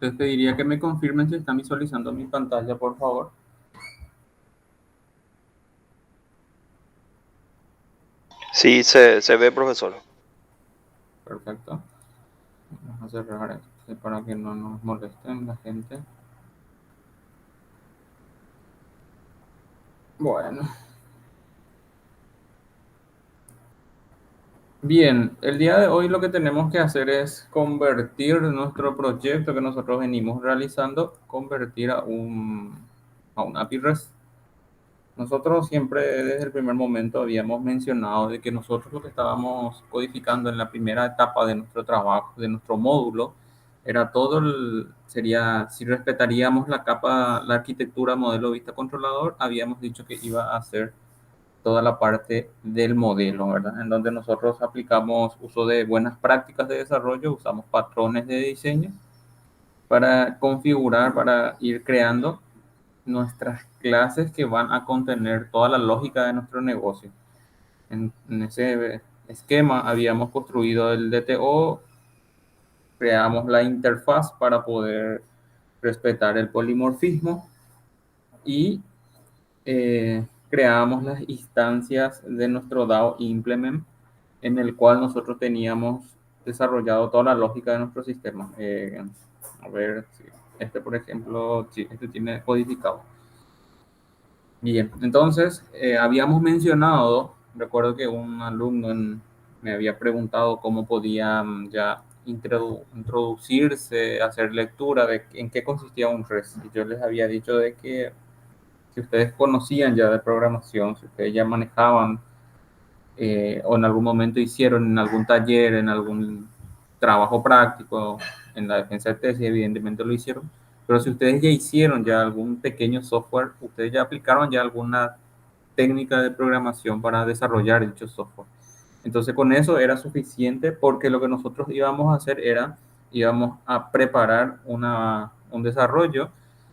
Les pediría que me confirmen si están visualizando mi pantalla, por favor. Sí, se ve, profesor. Perfecto. Vamos a cerrar esto para que no nos molesten la gente. Bueno. Bien, el día de hoy lo que tenemos que hacer es convertir nuestro proyecto que nosotros venimos realizando, convertir a un API REST. Nosotros siempre desde el primer momento habíamos mencionado de que nosotros lo que estábamos codificando en la primera etapa de nuestro trabajo, de nuestro módulo, era sería, si respetaríamos la capa, la arquitectura modelo vista controlador, habíamos dicho que iba a ser toda la parte del modelo, ¿verdad? En donde nosotros aplicamos uso de buenas prácticas de desarrollo, usamos patrones de diseño para configurar, para ir creando nuestras clases que van a contener toda la lógica de nuestro negocio. En ese esquema habíamos construido el DTO, creamos la interfaz para poder respetar el polimorfismo y creamos las instancias de nuestro DAO implement en el cual nosotros teníamos desarrollado toda la lógica de nuestro sistema. A ver, si este por ejemplo, sí, este tiene codificado. Bien, entonces habíamos mencionado, recuerdo que un alumno me había preguntado cómo podía ya introducirse, hacer lectura de en qué consistía un REST. Y yo les había dicho de que si ustedes conocían ya de programación, si ustedes ya manejaban o en algún momento hicieron en algún taller, en algún trabajo práctico, en la defensa de tesis, evidentemente lo hicieron, pero si ustedes ya hicieron ya algún pequeño software, ustedes ya aplicaron ya alguna técnica de programación para desarrollar dicho software. Entonces con eso era suficiente porque lo que nosotros íbamos a hacer era, íbamos a preparar un desarrollo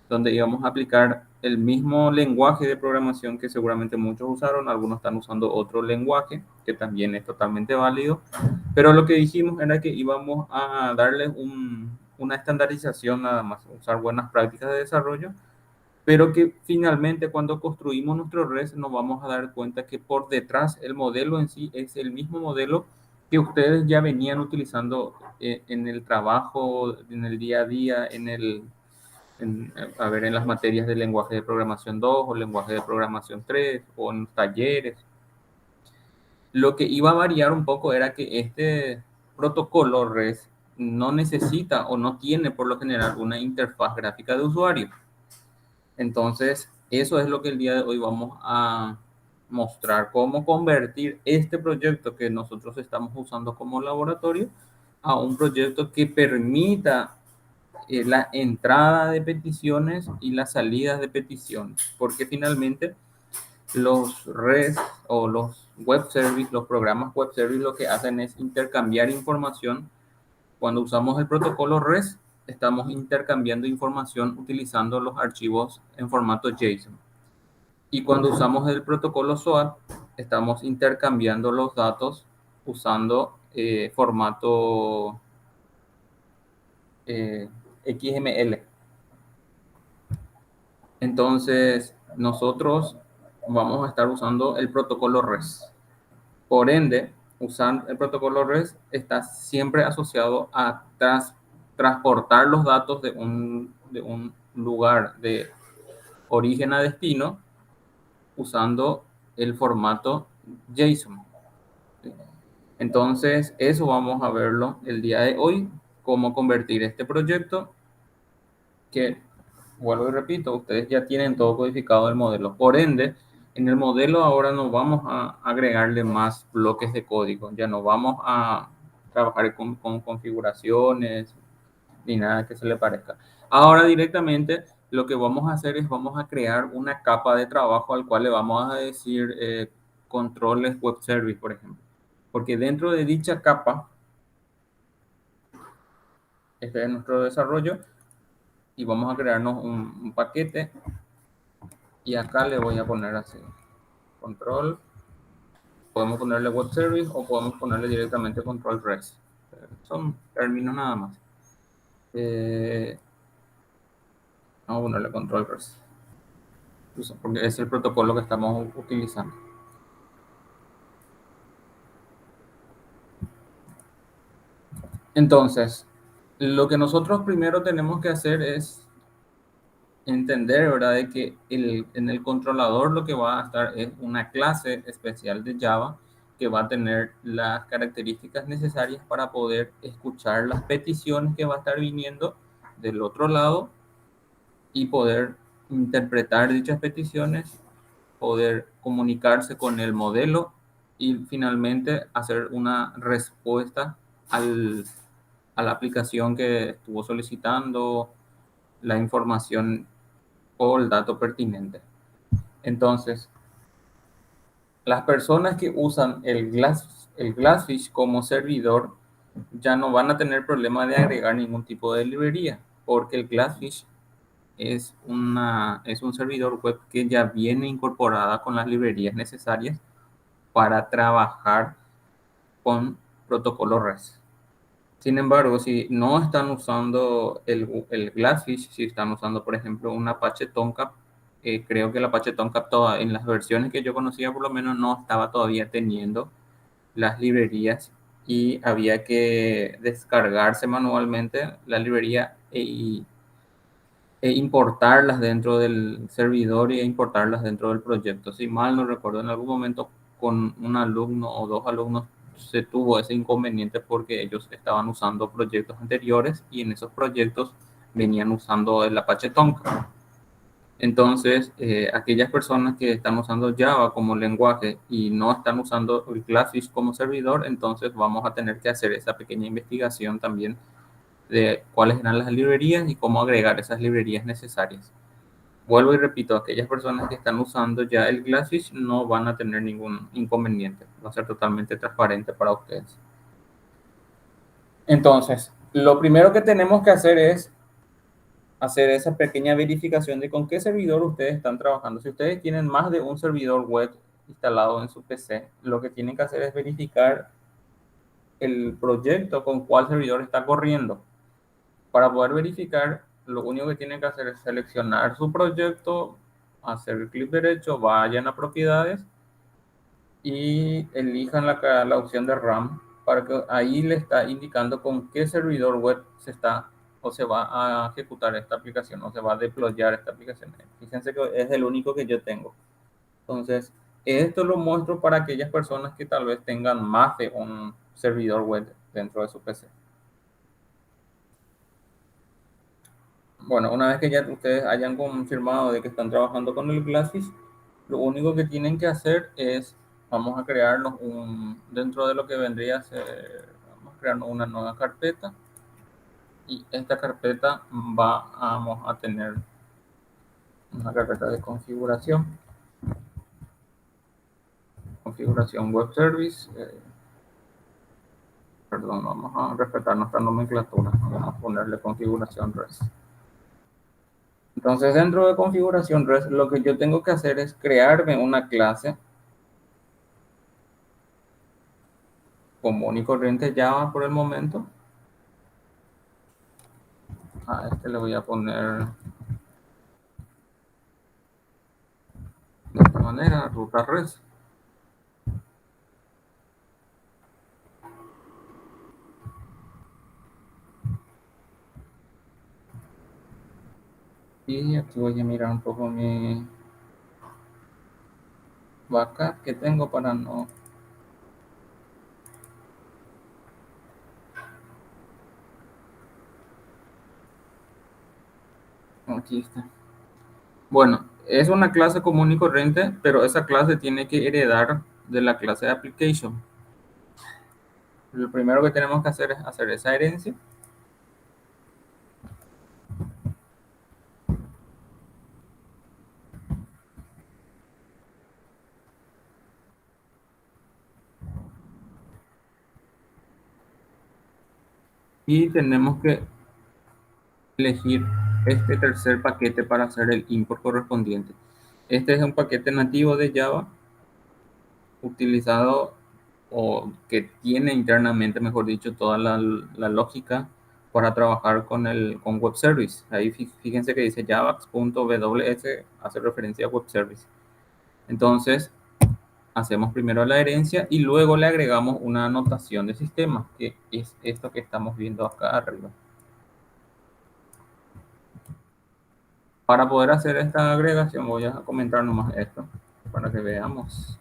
donde íbamos a aplicar el mismo lenguaje de programación que seguramente muchos usaron, algunos están usando otro lenguaje que también es totalmente válido, pero lo que dijimos era que íbamos a darle una estandarización nada más, usar buenas prácticas de desarrollo, pero que finalmente cuando construimos nuestro REST nos vamos a dar cuenta que por detrás el modelo en sí es el mismo modelo que ustedes ya venían utilizando en el trabajo, en el día a día, a ver, en las materias de lenguaje de programación 2 o lenguaje de programación 3 o en talleres. Lo que iba a variar un poco era que este protocolo REST no necesita o no tiene por lo general una interfaz gráfica de usuario. Entonces, eso es lo que el día de hoy vamos a mostrar, cómo convertir este proyecto que nosotros estamos usando como laboratorio a un proyecto que permita la entrada de peticiones y la salida de peticiones, porque finalmente los REST o los web service, los programas web service lo que hacen es intercambiar información. Cuando usamos el protocolo REST, estamos intercambiando información utilizando los archivos en formato JSON. Y cuando usamos el protocolo SOAP, estamos intercambiando los datos usando formato XML. Entonces, nosotros vamos a estar usando el protocolo REST. Por ende, usar el protocolo REST está siempre asociado a transportar los datos de un lugar de origen a destino usando el formato JSON. Entonces, eso vamos a verlo el día de hoy, cómo convertir este proyecto que, vuelvo y repito, ustedes ya tienen todo codificado el modelo. Por ende, en el modelo ahora no vamos a agregarle más bloques de código, ya no vamos a trabajar con configuraciones ni nada que se le parezca. Ahora directamente lo que vamos a hacer es vamos a crear una capa de trabajo al cual le vamos a decir controles web service, por ejemplo. Porque dentro de dicha capa, este es nuestro desarrollo, y vamos a crearnos un paquete y acá le voy a poner así, control, podemos ponerle web service o podemos ponerle directamente control REST. Son términos nada más. Vamos a ponerle control res, porque es el protocolo que estamos utilizando. Entonces, lo que nosotros primero tenemos que hacer es entender, ¿verdad?, de que en el controlador lo que va a estar es una clase especial de Java que va a tener las características necesarias para poder escuchar las peticiones que va a estar viniendo del otro lado y poder interpretar dichas peticiones, poder comunicarse con el modelo y finalmente hacer una respuesta a la aplicación que estuvo solicitando la información o el dato pertinente. Entonces, las personas que usan el Glassfish como servidor ya no van a tener problema de agregar ningún tipo de librería, porque el Glassfish es un servidor web que ya viene incorporada con las librerías necesarias para trabajar con protocolo REST. Sin embargo, si no están usando el Glassfish, si están usando, por ejemplo, un Apache Tomcat, creo que el Apache Tomcat en las versiones que yo conocía por lo menos no estaba todavía teniendo las librerías y había que descargarse manualmente la librería e importarlas dentro del servidor e importarlas dentro del proyecto. Si mal no recuerdo, en algún momento con un alumno o dos alumnos se tuvo ese inconveniente porque ellos estaban usando proyectos anteriores y en esos proyectos venían usando el Apache Tomcat. Entonces, aquellas personas que están usando Java como lenguaje y no están usando el Glassfish como servidor, entonces vamos a tener que hacer esa pequeña investigación también de cuáles eran las librerías y cómo agregar esas librerías necesarias. Vuelvo y repito, aquellas personas que están usando ya el Glassfish no van a tener ningún inconveniente, va a ser totalmente transparente para ustedes. Entonces, lo primero que tenemos que hacer es hacer esa pequeña verificación de con qué servidor ustedes están trabajando. Si ustedes tienen más de un servidor web instalado en su PC, lo que tienen que hacer es verificar el proyecto con cuál servidor está corriendo. Para poder verificar, lo único que tienen que hacer es seleccionar su proyecto, hacer clic derecho, vayan a propiedades y elijan la opción de RAM para que ahí le está indicando con qué servidor web se está o se va a ejecutar esta aplicación o se va a deployar esta aplicación. Fíjense que es el único que yo tengo. Entonces, esto lo muestro para aquellas personas que tal vez tengan más de un servidor web dentro de su PC. Bueno, una vez que ya ustedes hayan confirmado de que están trabajando con el Glassfish, lo único que tienen que hacer es, vamos a crearnos dentro de lo que vendría a ser, vamos a crearnos una nueva carpeta y esta carpeta vamos a tener una carpeta de configuración web service, perdón, vamos a respetar nuestra nomenclatura, vamos a ponerle configuración REST. Entonces, dentro de configuración REST, lo que yo tengo que hacer es crearme una clase común y corriente Java por el momento. A este le voy a poner de esta manera, ruta REST. Y aquí voy a mirar un poco mi backup que tengo para no... Aquí está. Bueno, es una clase común y corriente, pero esa clase tiene que heredar de la clase de application. Lo primero que tenemos que hacer es hacer esa herencia. Y tenemos que elegir este tercer paquete para hacer el import correspondiente. Este es un paquete nativo de Java utilizado o que tiene internamente, mejor dicho, toda la lógica para trabajar con web service. Ahí fíjense que dice javax.ws, hace referencia a web service. Entonces, hacemos primero la herencia y luego le agregamos una anotación de sistema, que es esto que estamos viendo acá arriba. Para poder hacer esta agregación, voy a comentar nomás esto para que veamos.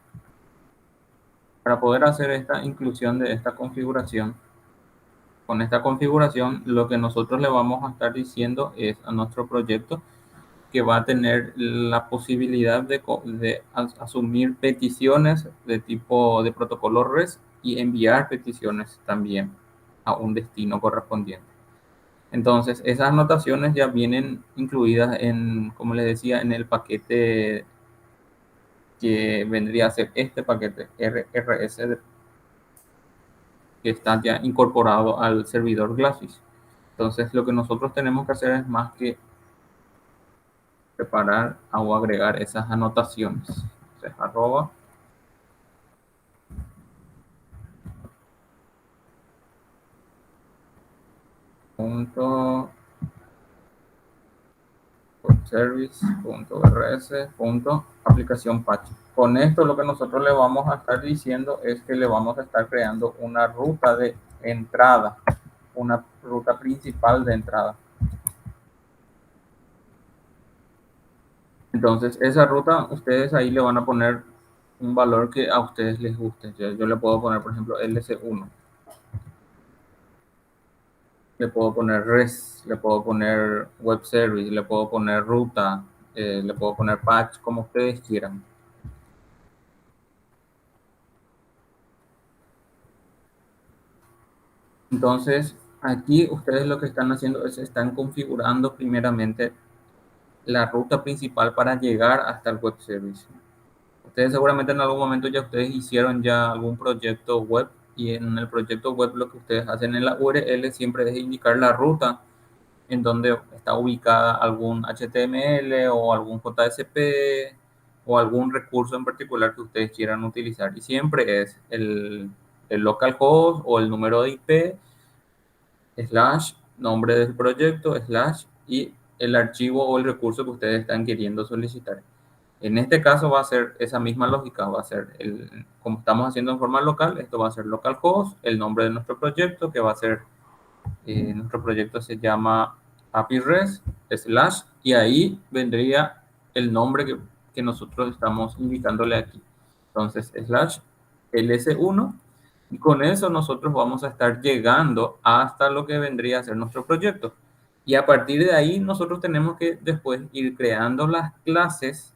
Para poder hacer esta inclusión de esta configuración, con esta configuración, lo que nosotros le vamos a estar diciendo es a nuestro proyecto que va a tener la posibilidad de asumir peticiones de tipo de protocolo REST y enviar peticiones también a un destino correspondiente. Entonces, esas anotaciones ya vienen incluidas en, como les decía, en el paquete que vendría a ser este paquete RS que está ya incorporado al servidor Glassfish. Entonces, lo que nosotros tenemos que hacer es más que preparar o agregar esas anotaciones. Entonces, arroba punto service.rs punto aplicación patch. Con esto lo que nosotros le vamos a estar diciendo es que le vamos a estar creando una ruta de entrada, una ruta principal de entrada. Entonces, esa ruta, ustedes ahí le van a poner un valor que a ustedes les guste. Yo le puedo poner, por ejemplo, LC1. Le puedo poner REST, le puedo poner web service, le puedo poner ruta, le puedo poner patch, como ustedes quieran. Entonces, aquí ustedes lo que están haciendo es están configurando primeramente la ruta principal para llegar hasta el web service. Ustedes seguramente en algún momento ya ustedes hicieron ya algún proyecto web y en el proyecto web lo que ustedes hacen en la URL siempre es indicar la ruta en donde está ubicada algún HTML o algún JSP o algún recurso en particular que ustedes quieran utilizar. Y siempre es el localhost o el número de IP, slash, nombre del proyecto, slash, y el archivo o el recurso que ustedes están queriendo solicitar. En este caso va a ser esa misma lógica, va a ser, como estamos haciendo en forma local, esto va a ser localhost, el nombre de nuestro proyecto, que va a ser, nuestro proyecto se llama API-REST, slash, y ahí vendría el nombre que nosotros estamos indicándole aquí. Entonces, slash ls1, y con eso nosotros vamos a estar llegando hasta lo que vendría a ser nuestro proyecto. Y a partir de ahí nosotros tenemos que después ir creando las clases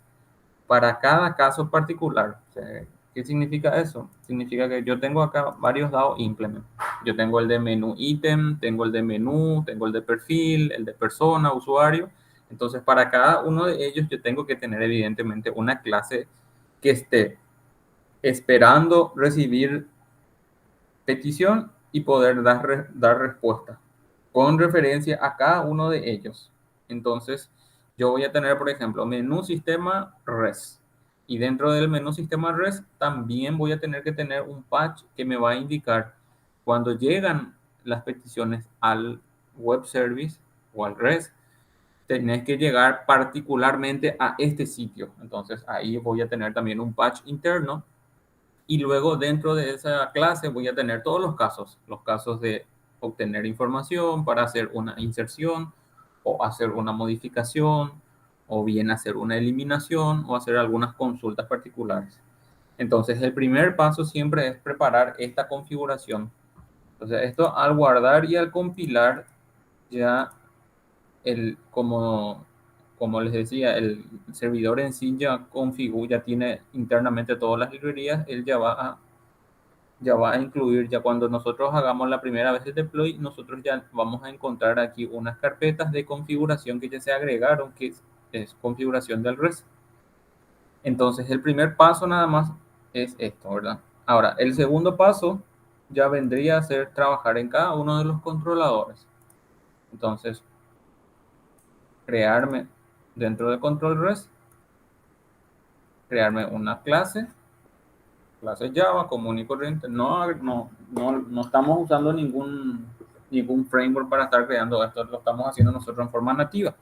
para cada caso particular. O sea, ¿qué significa eso? Significa que yo tengo acá varios DAO implement. Yo tengo el de menú ítem, tengo el de menú, tengo el de perfil, el de persona, usuario. Entonces, para cada uno de ellos yo tengo que tener evidentemente una clase que esté esperando recibir petición y poder dar respuesta con referencia a cada uno de ellos. Entonces, yo voy a tener, por ejemplo, menú sistema REST. Y dentro del menú sistema REST también voy a tener que tener un patch que me va a indicar cuando llegan las peticiones al web service o al REST, tenés que llegar particularmente a este sitio. Entonces, ahí voy a tener también un patch interno y luego dentro de esa clase voy a tener todos los casos de obtener información para hacer una inserción o hacer una modificación o bien hacer una eliminación o hacer algunas consultas particulares. Entonces el primer paso siempre es preparar esta configuración. Entonces esto al guardar y al compilar ya como les decía, el servidor en sí ya configura, ya tiene internamente todas las librerías, él ya va a incluir, ya cuando nosotros hagamos la primera vez el deploy, nosotros ya vamos a encontrar aquí unas carpetas de configuración que ya se agregaron, que es configuración del REST. Entonces, el primer paso nada más es esto, ¿verdad? Ahora, el segundo paso ya vendría a ser trabajar en cada uno de los controladores. Entonces, crearme dentro de control REST, crearme una clase Java común y corriente. No estamos usando ningún framework para estar creando esto, lo estamos haciendo nosotros en forma nativa.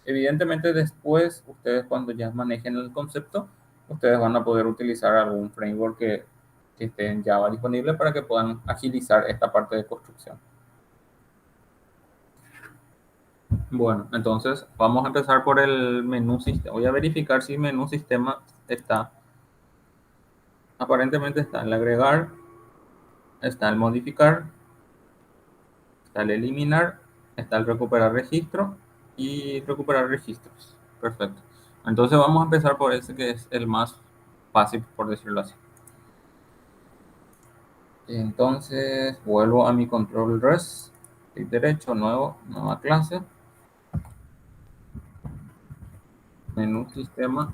Evidentemente después, ustedes cuando ya manejen el concepto, ustedes van a poder utilizar algún framework que esté en Java disponible para que puedan agilizar esta parte de construcción. Bueno, entonces vamos a empezar por el menú sistema. Voy a verificar si menú sistema está. Aparentemente está el agregar, está el modificar, está el eliminar, está el recuperar registro y recuperar registros. Perfecto. Entonces vamos a empezar por ese que es el más fácil, por decirlo así. Entonces vuelvo a mi control res, clic derecho, nueva clase, menú sistema.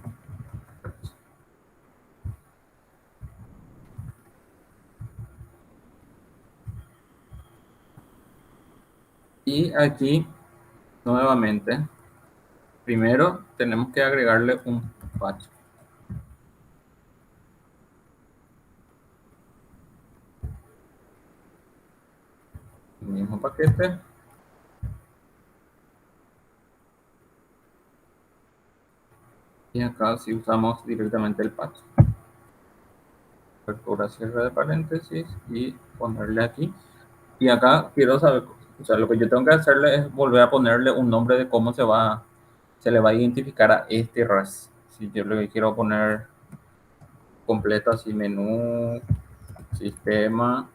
Y aquí nuevamente, primero tenemos que agregarle un patch. El mismo paquete. Y acá si usamos directamente el patch. Apertura, cierre de paréntesis y ponerle aquí. Y acá quiero saber, o sea, lo que yo tengo que hacerle es volver a ponerle un nombre de cómo se le va a identificar a este res. Si yo le quiero poner completo así, menú, sistema,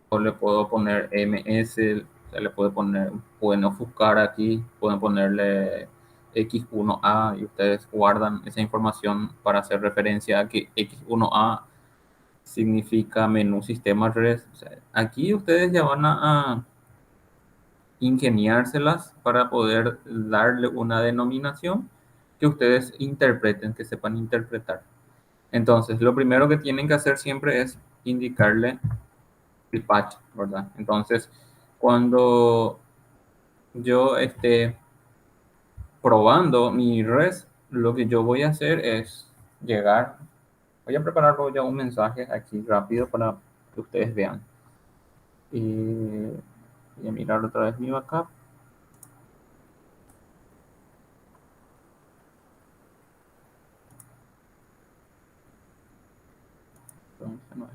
o le puedo poner ms, se le puede poner, pueden ofuscar aquí, pueden ponerle X1A y ustedes guardan esa información para hacer referencia a que X1A significa menú sistema res. O sea, aquí ustedes ya van a ingeniárselas para poder darle una denominación que ustedes interpreten, que sepan interpretar. Entonces, lo primero que tienen que hacer siempre es indicarle el patch, ¿verdad? Entonces, cuando yo esté probando mi res, lo que yo voy a hacer es llegar, voy a preparar ya un mensaje aquí rápido para que ustedes vean. Y voy a mirar otra vez mi backup. Entonces, no es.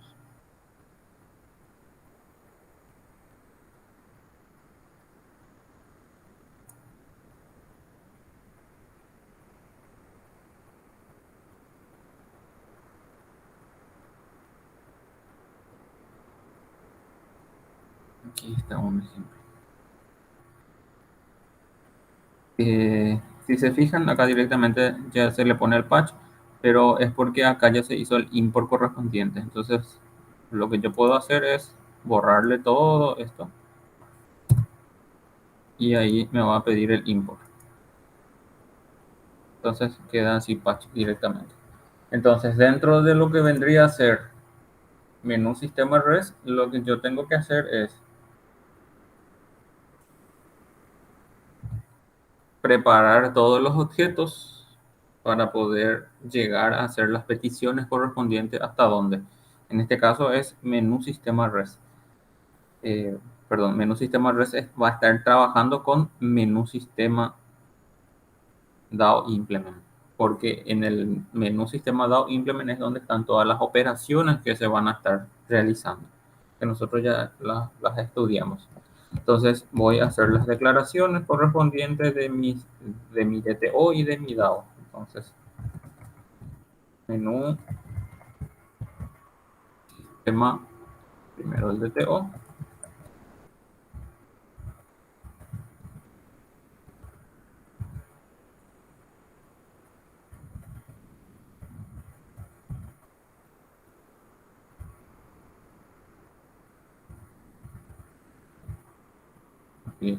Aquí está un ejemplo. Si se fijan, acá directamente ya se le pone el patch, pero es porque acá ya se hizo el import correspondiente. Entonces, lo que yo puedo hacer es borrarle todo esto y ahí me va a pedir el import. Entonces, queda así patch directamente. Entonces, dentro de lo que vendría a ser menú sistema REST, lo que yo tengo que hacer es preparar todos los objetos para poder llegar a hacer las peticiones correspondientes hasta donde. En este caso es menú sistema REST. Perdón, menú sistema REST va a estar trabajando con menú sistema DAO implement, porque en el menú sistema DAO implement es donde están todas las operaciones que se van a estar realizando, que nosotros ya las estudiamos. Entonces voy a hacer las declaraciones correspondientes de mi DTO y de mi DAO. Entonces, menú sistema, primero el DTO. Aquí.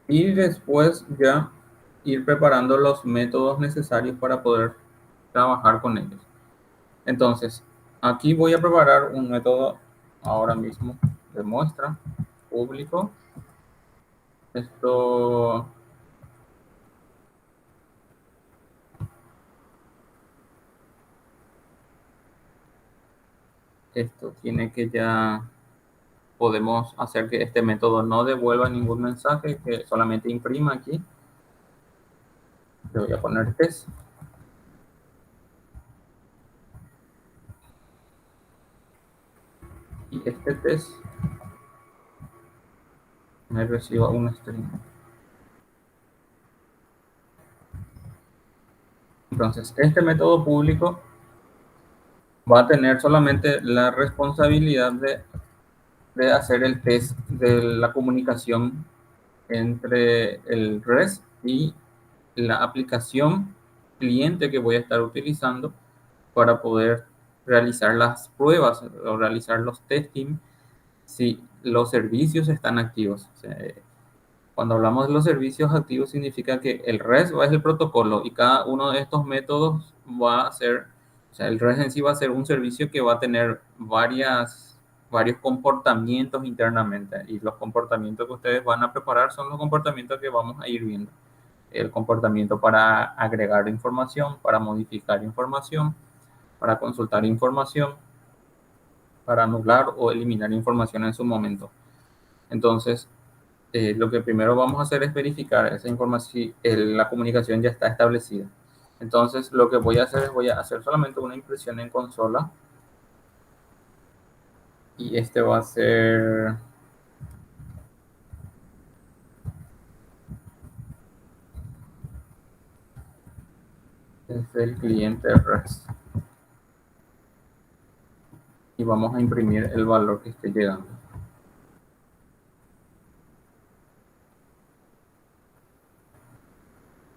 Y después ya ir preparando los métodos necesarios para poder trabajar con ellos. Entonces, aquí voy a preparar un método ahora mismo de muestra público. Esto esto tiene que ya podemos hacer que este método no devuelva ningún mensaje, que solamente imprima aquí. Le voy a poner test. Y este test me reciba un string. Entonces, este método público va a tener solamente la responsabilidad de hacer el test de la comunicación entre el REST y la aplicación cliente que voy a estar utilizando para poder realizar las pruebas o realizar los testing si los servicios están activos. O sea, cuando hablamos de los servicios activos significa que el REST es el protocolo y cada uno de estos métodos va a ser, o sea, el REST en sí va a ser un servicio que va a tener varios comportamientos internamente, y los comportamientos que ustedes van a preparar son los comportamientos que vamos a ir viendo. El comportamiento para agregar información, para modificar información, para consultar información, para anular o eliminar información en su momento. Entonces, lo que primero vamos a hacer es verificar esa información, si la comunicación ya está establecida. Entonces, lo que voy a hacer es voy a hacer solamente una impresión en consola, y este va a ser desde el cliente REST, y vamos a imprimir el valor que esté llegando.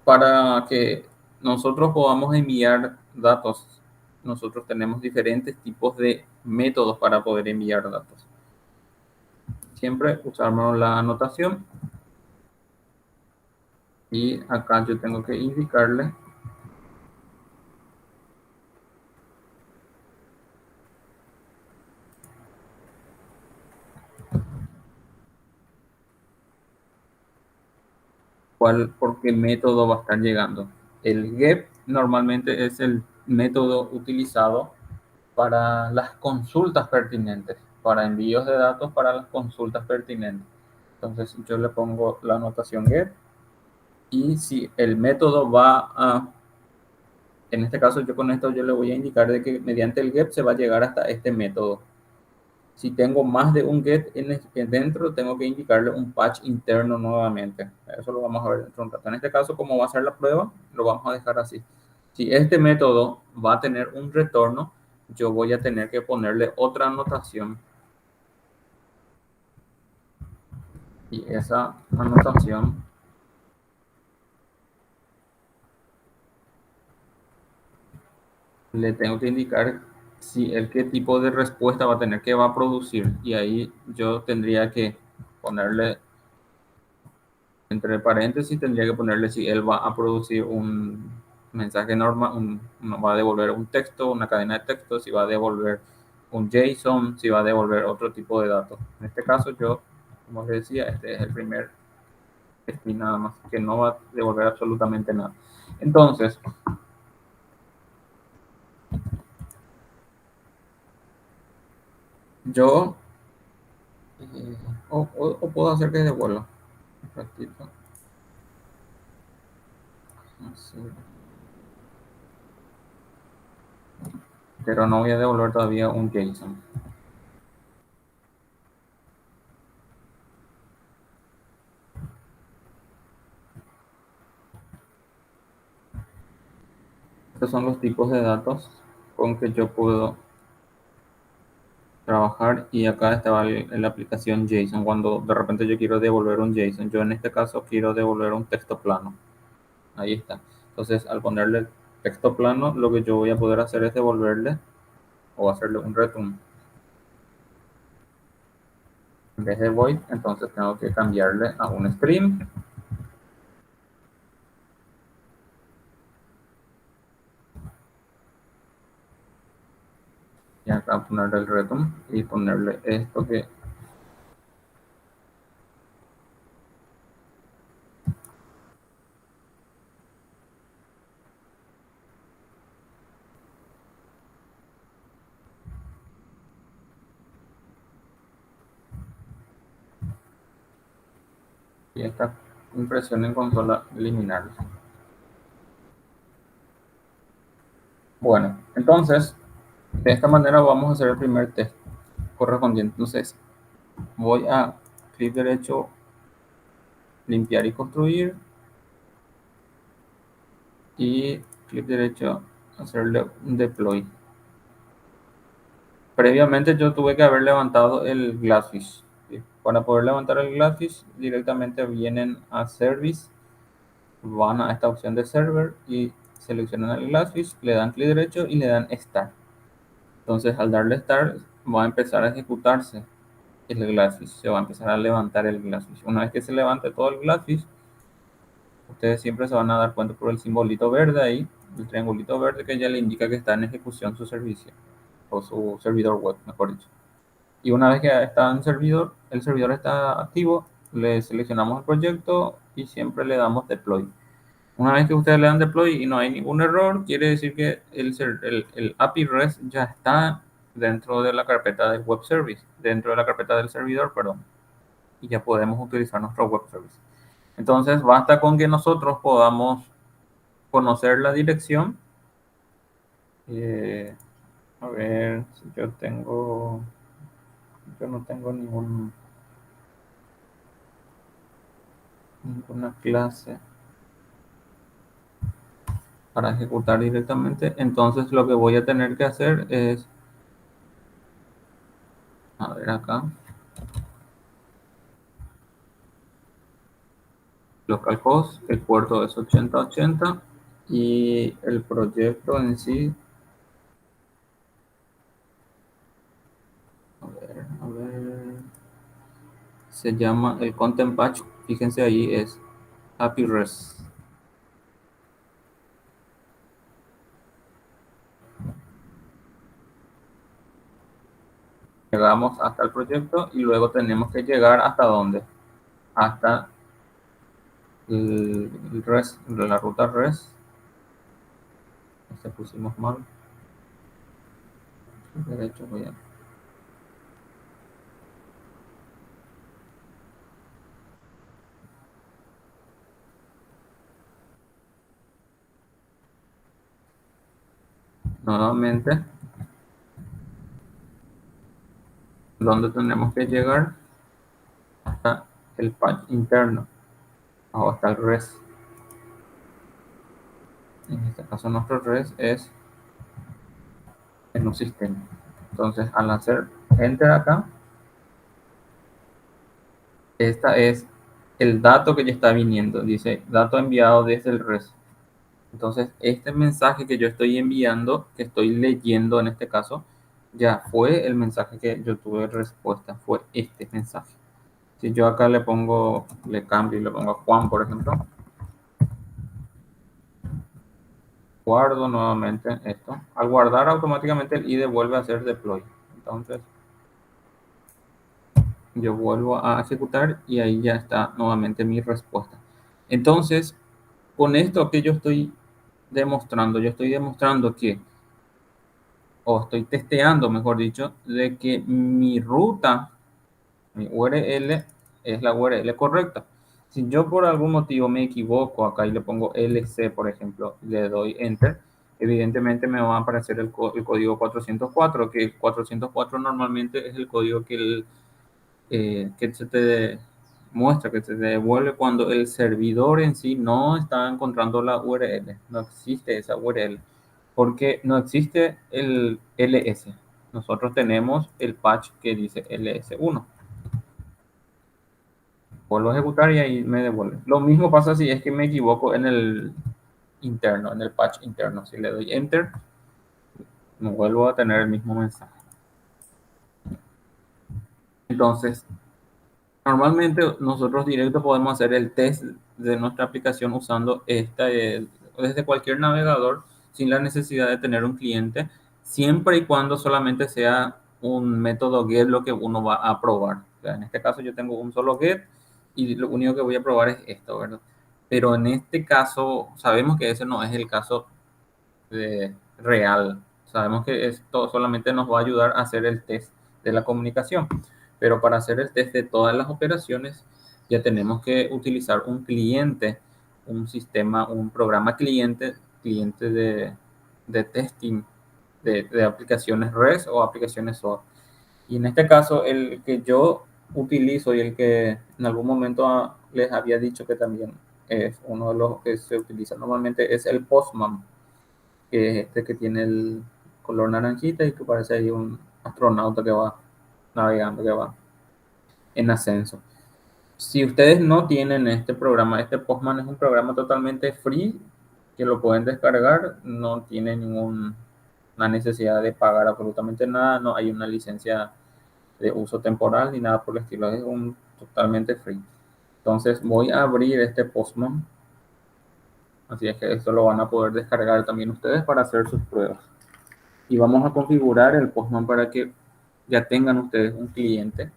Para que nosotros podamos enviar datos, nosotros tenemos diferentes tipos de métodos para poder enviar datos. Siempre usamos la anotación, y acá yo tengo que indicarle por qué método va a estar llegando. El GET normalmente es el método utilizado para las consultas pertinentes, para envíos de datos para las consultas pertinentes. Entonces yo le pongo la anotación GET, y si el método va a, en este caso yo con esto yo le voy a indicar de que mediante el GET se va a llegar hasta este método. Si tengo más de un get dentro, tengo que indicarle un patch interno nuevamente. Eso lo vamos a ver dentro de un rato. En este caso, como va a ser la prueba, lo vamos a dejar así. Si este método va a tener un retorno, yo voy a tener que ponerle otra anotación. Y esa anotación le tengo que indicar si el qué tipo de respuesta va a tener, que va a producir. Y ahí yo tendría que ponerle entre paréntesis, tendría que ponerle si él va a producir un mensaje normal, va a devolver un texto, una cadena de texto, si va a devolver un JSON, si va a devolver otro tipo de datos. En este caso yo, como les decía, este es el primer string nada más, que no va a devolver absolutamente nada. Entonces, yo o puedo hacer que devuelva un ratito. Así. Pero no voy a devolver todavía un JSON. Estos son los tipos de datos con que yo puedo trabajar, y acá estaba la aplicación JSON. Cuando de repente yo quiero devolver un JSON, yo en este caso quiero devolver un texto plano. Ahí está. Entonces, al ponerle texto plano, lo que yo voy a poder hacer es devolverle o hacerle un return. En vez de void, entonces tengo que cambiarle a un string. Y acá ponerle el return y ponerle esto que esta impresión en consola eliminarla. Bueno, entonces de esta manera vamos a hacer el primer test correspondiente. Entonces voy a clic derecho, limpiar y construir, y clic derecho, hacerle un deploy. Previamente yo tuve que haber levantado el Glassfish. ¿Sí? Para poder levantar el Glassfish directamente vienen a Service, van a esta opción de Server y seleccionan el Glassfish, le dan clic derecho y le dan Start. Entonces al darle Start va a empezar a ejecutarse el Glassfish, se va a empezar a levantar el Glassfish. Una vez que se levante todo el Glassfish, ustedes siempre se van a dar cuenta por el simbolito verde ahí, el triangulito verde que ya le indica que está en ejecución su servicio, o su servidor web, mejor dicho. Y una vez que está en servidor, el servidor está activo, le seleccionamos el proyecto y siempre le damos deploy. Una vez que ustedes le dan deploy y no hay ningún error, quiere decir que el API REST ya está dentro de la carpeta del web service, dentro de la carpeta del servidor, perdón, y ya podemos utilizar nuestro web service. Entonces basta con que nosotros podamos conocer la dirección. A ver si yo no tengo ninguna clase para ejecutar directamente. Entonces lo que voy a tener que hacer es, a ver acá, localhost, el puerto es 8080 y el proyecto en sí, a ver, se llama el content patch, fíjense ahí, es API REST. Llegamos hasta el proyecto y luego tenemos que llegar hasta dónde, hasta el REST, la ruta REST. Este pusimos mal, derecho voy a nuevamente donde tenemos que llegar, hasta el patch interno o hasta el REST. En este caso nuestro REST es en un sistema. Entonces al hacer enter acá, esta es el dato que ya está viniendo, dice dato enviado desde el REST. Entonces este mensaje que yo estoy enviando, que estoy leyendo en este caso, ya fue el mensaje que yo tuve respuesta, fue este mensaje. Si yo acá le cambio y le pongo a Juan, por ejemplo, guardo nuevamente esto. Al guardar automáticamente el IDE vuelve a hacer deploy. Entonces yo vuelvo a ejecutar y ahí ya está nuevamente mi respuesta. Entonces, con esto que yo estoy demostrando que, o estoy testeando, mejor dicho, de que mi ruta, mi URL es la URL correcta. Si yo por algún motivo me equivoco acá y le pongo LC, por ejemplo, le doy Enter, evidentemente me va a aparecer el código 404, que el 404 normalmente es el código que se te muestra, que se te devuelve cuando el servidor en sí no está encontrando la URL, no existe esa URL, porque no existe el LS. Nosotros tenemos el patch que dice LS1. Vuelvo a ejecutar y ahí me devuelve. Lo mismo pasa si es que me equivoco en el interno, en el patch interno. Si le doy enter, me vuelvo a tener el mismo mensaje. Entonces, normalmente nosotros directo podemos hacer el test de nuestra aplicación usando desde cualquier navegador sin la necesidad de tener un cliente, siempre y cuando solamente sea un método get lo que uno va a probar. O sea, en este caso yo tengo un solo get y lo único que voy a probar es esto, ¿verdad? Pero en este caso sabemos que ese no es el caso real. Sabemos que esto solamente nos va a ayudar a hacer el test de la comunicación, pero para hacer el test de todas las operaciones ya tenemos que utilizar un cliente, un sistema, un programa cliente de testing de aplicaciones REST o aplicaciones SOAP. Y en este caso, el que yo utilizo y el que en algún momento les había dicho que también es uno de los que se utiliza normalmente es el Postman, que es este que tiene el color naranjita y que parece ahí un astronauta que va navegando, que va en ascenso. Si ustedes no tienen este programa, este Postman es un programa totalmente free que lo pueden descargar, no tiene ninguna necesidad de pagar absolutamente nada, no hay una licencia de uso temporal ni nada por el estilo, es un totalmente free. Entonces voy a abrir este Postman, así es que esto lo van a poder descargar también ustedes para hacer sus pruebas. Y vamos a configurar el Postman para que ya tengan ustedes un cliente,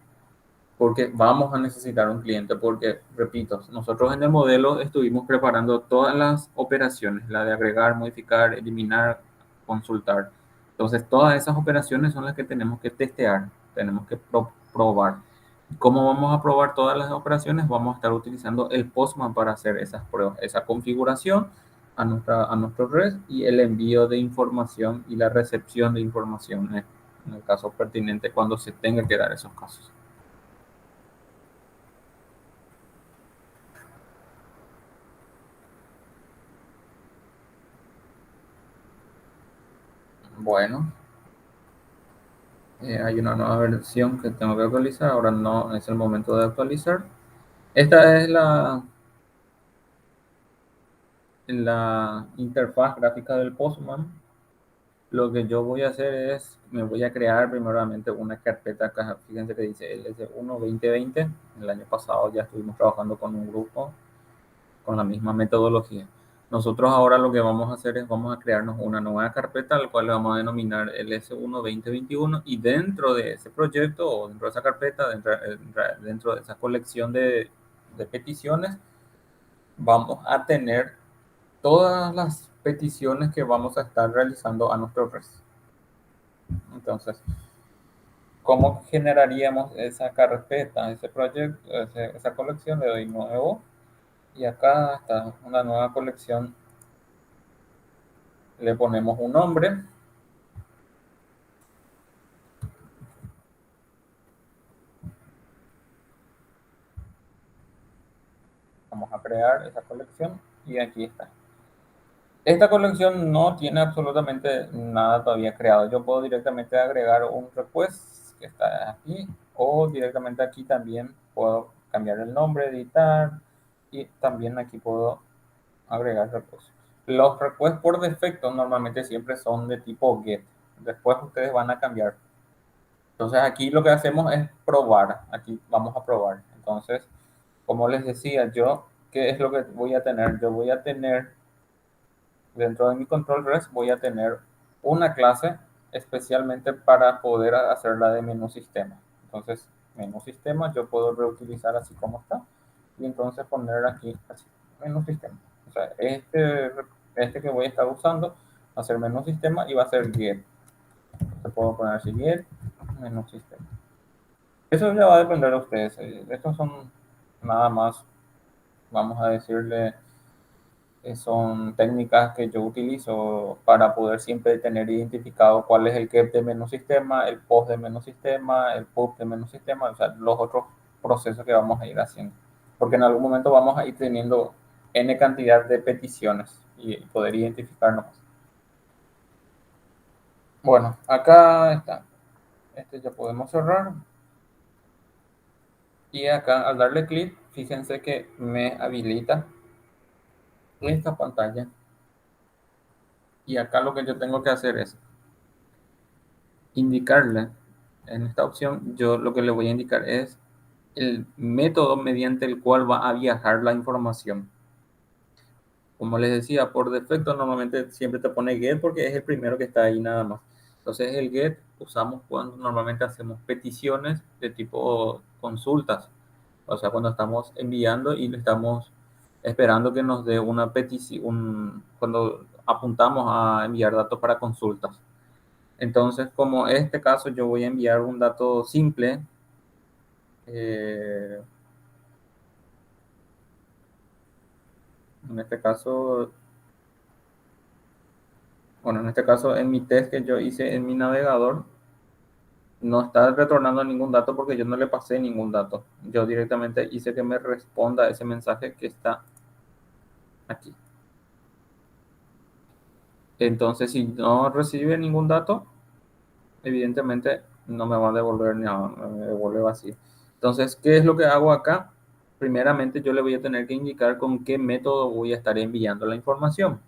porque vamos a necesitar un cliente, porque, repito, nosotros en el modelo estuvimos preparando todas las operaciones, la de agregar, modificar, eliminar, consultar. Entonces, todas esas operaciones son las que tenemos que testear, tenemos que probar. ¿Cómo vamos a probar todas las operaciones? Vamos a estar utilizando el Postman para hacer esas pruebas, esa configuración a nuestro red y el envío de información y la recepción de información en el caso pertinente cuando se tenga que dar esos casos. Bueno, hay una nueva versión que tengo que actualizar. Ahora no es el momento de actualizar. Esta es la interfaz gráfica del Postman. Lo que yo voy a hacer es, me voy a crear primeramente una carpeta acá. Fíjense que dice LS1 2020. El año pasado ya estuvimos trabajando con un grupo con la misma metodología. Nosotros ahora lo que vamos a hacer es vamos a crearnos una nueva carpeta, al cual le vamos a denominar LS1 2021 y dentro de ese proyecto o dentro de esa carpeta, dentro de esa colección de peticiones, vamos a tener todas las peticiones que vamos a estar realizando a nuestro REST. Entonces, ¿cómo generaríamos esa carpeta, ese proyecto, esa colección? Le doy nuevo y acá está una nueva colección. Le ponemos un nombre. Vamos a crear esa colección y aquí está. Esta colección no tiene absolutamente nada todavía creado. Yo puedo directamente agregar un request que está aquí o directamente aquí también puedo cambiar el nombre, editar y también aquí puedo agregar requests. Los requests por defecto normalmente siempre son de tipo get. Después ustedes van a cambiar. Entonces aquí lo que hacemos es probar. Aquí vamos a probar. Entonces, como les decía yo, ¿qué es lo que voy a tener? Yo voy a tener, dentro de mi control REST, voy a tener una clase especialmente para poder hacerla de menú sistema. Entonces, menú sistema yo puedo reutilizar así como está y entonces poner aquí así, menú sistema. O sea, este que voy a estar usando va a ser menú sistema y va a ser get. Entonces puedo poner así get, menú sistema. Eso ya va a depender de ustedes. Estos son nada más, vamos a decirle, son técnicas que yo utilizo para poder siempre tener identificado cuál es el get de menú sistema, el post de menú sistema, el pub de menú sistema, o sea, los otros procesos que vamos a ir haciendo. Porque en algún momento vamos a ir teniendo n cantidad de peticiones y poder identificarnos. Bueno, acá está. Este ya podemos cerrar. Y acá al darle clic, fíjense que me habilita esta pantalla. Y acá lo que yo tengo que hacer es indicarle, en esta opción, yo lo que le voy a indicar es el método mediante el cual va a viajar la información. Como les decía, por defecto normalmente siempre te pone get porque es el primero que está ahí nada más. Entonces el get usamos cuando normalmente hacemos peticiones de tipo consultas. O sea, cuando estamos enviando y le estamos esperando que nos dé una petición, cuando apuntamos a enviar datos para consultas. Entonces, como en este caso yo voy a enviar un dato simple, eh, En este caso, bueno, en este caso en mi test que yo hice en mi navegador, no está retornando ningún dato porque yo no le pasé ningún dato. Yo directamente hice que me responda ese mensaje que está aquí. Entonces, si no recibe ningún dato, evidentemente no me va a devolver nada, me devuelve vacío. Entonces, ¿qué es lo que hago acá? Primeramente, yo le voy a tener que indicar con qué método voy a estar enviando la información.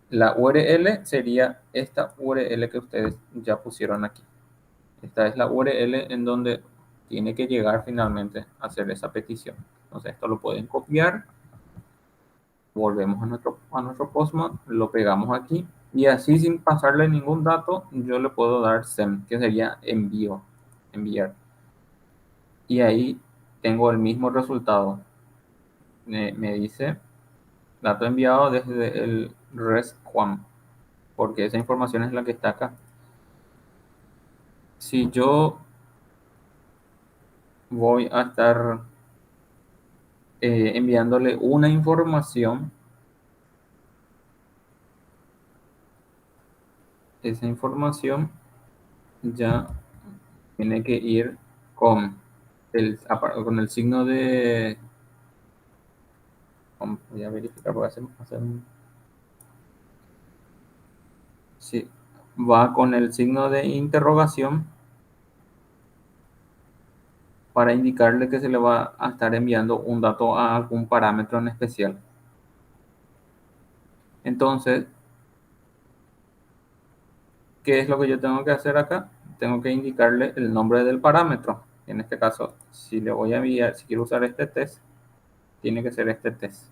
La URL sería esta URL que ustedes ya pusieron aquí. Esta es la URL en donde tiene que llegar finalmente a hacer esa petición. Entonces, esto lo pueden copiar, volvemos a nuestro Postman, lo pegamos aquí y así sin pasarle ningún dato, yo le puedo dar send, que sería enviar. Y ahí tengo el mismo resultado. Me dice dato enviado desde el REST Juan, porque esa información es la que está acá. Si yo voy a estar enviándole una información, esa información ya tiene que ir con con el signo de... Voy a verificar, voy a hacer sí, va con el signo de interrogación para indicarle que se le va a estar enviando un dato a algún parámetro en especial. Entonces, ¿qué es lo que yo tengo que hacer acá? Tengo que indicarle el nombre del parámetro. En este caso, si le voy a enviar, si quiero usar este test, tiene que ser este test.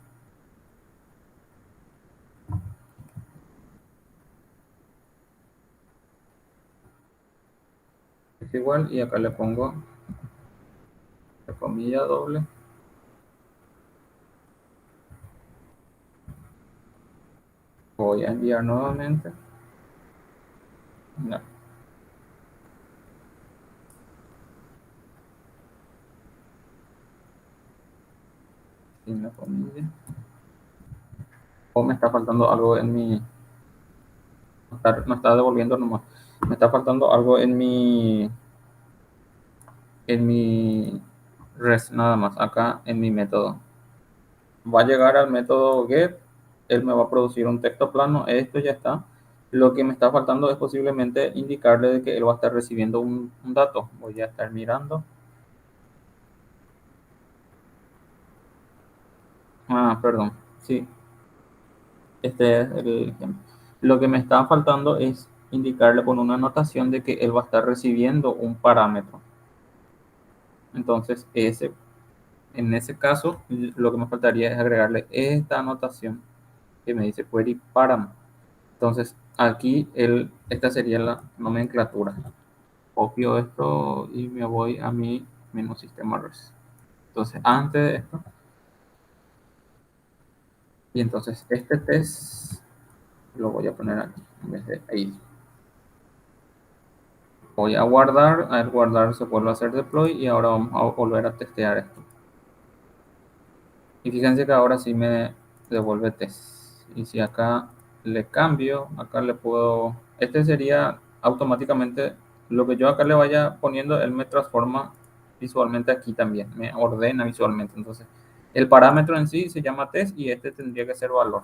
Es igual y acá le pongo la comilla doble. Voy a enviar nuevamente. No, sin la comilla. O me está faltando algo en mi... No está devolviendo nomás. Me está faltando algo en mi res, nada más, acá en mi método. Va a llegar al método get, él me va a producir un texto plano, esto ya está. Lo que me está faltando es posiblemente indicarle de que él va a estar recibiendo un dato. Voy a estar mirando. Perdón, sí, este es el ejemplo. Lo que me está faltando es indicarle con una anotación de que él va a estar recibiendo un parámetro. Entonces, en ese caso, lo que me faltaría es agregarle esta anotación que me dice query param. Entonces, aquí esta sería la nomenclatura. Copio esto y me voy a mi menú sistema REST. Entonces, antes de esto, y entonces este test lo voy a poner aquí en vez de ahí. Voy a guardar, al guardar se vuelve a hacer deploy y ahora vamos a volver a testear esto. Y fíjense que ahora sí me devuelve test. Y si acá le cambio, acá le puedo... Este sería automáticamente lo que yo acá le vaya poniendo, él me transforma visualmente aquí también, me ordena visualmente. Entonces, el parámetro en sí se llama test y este tendría que ser valor.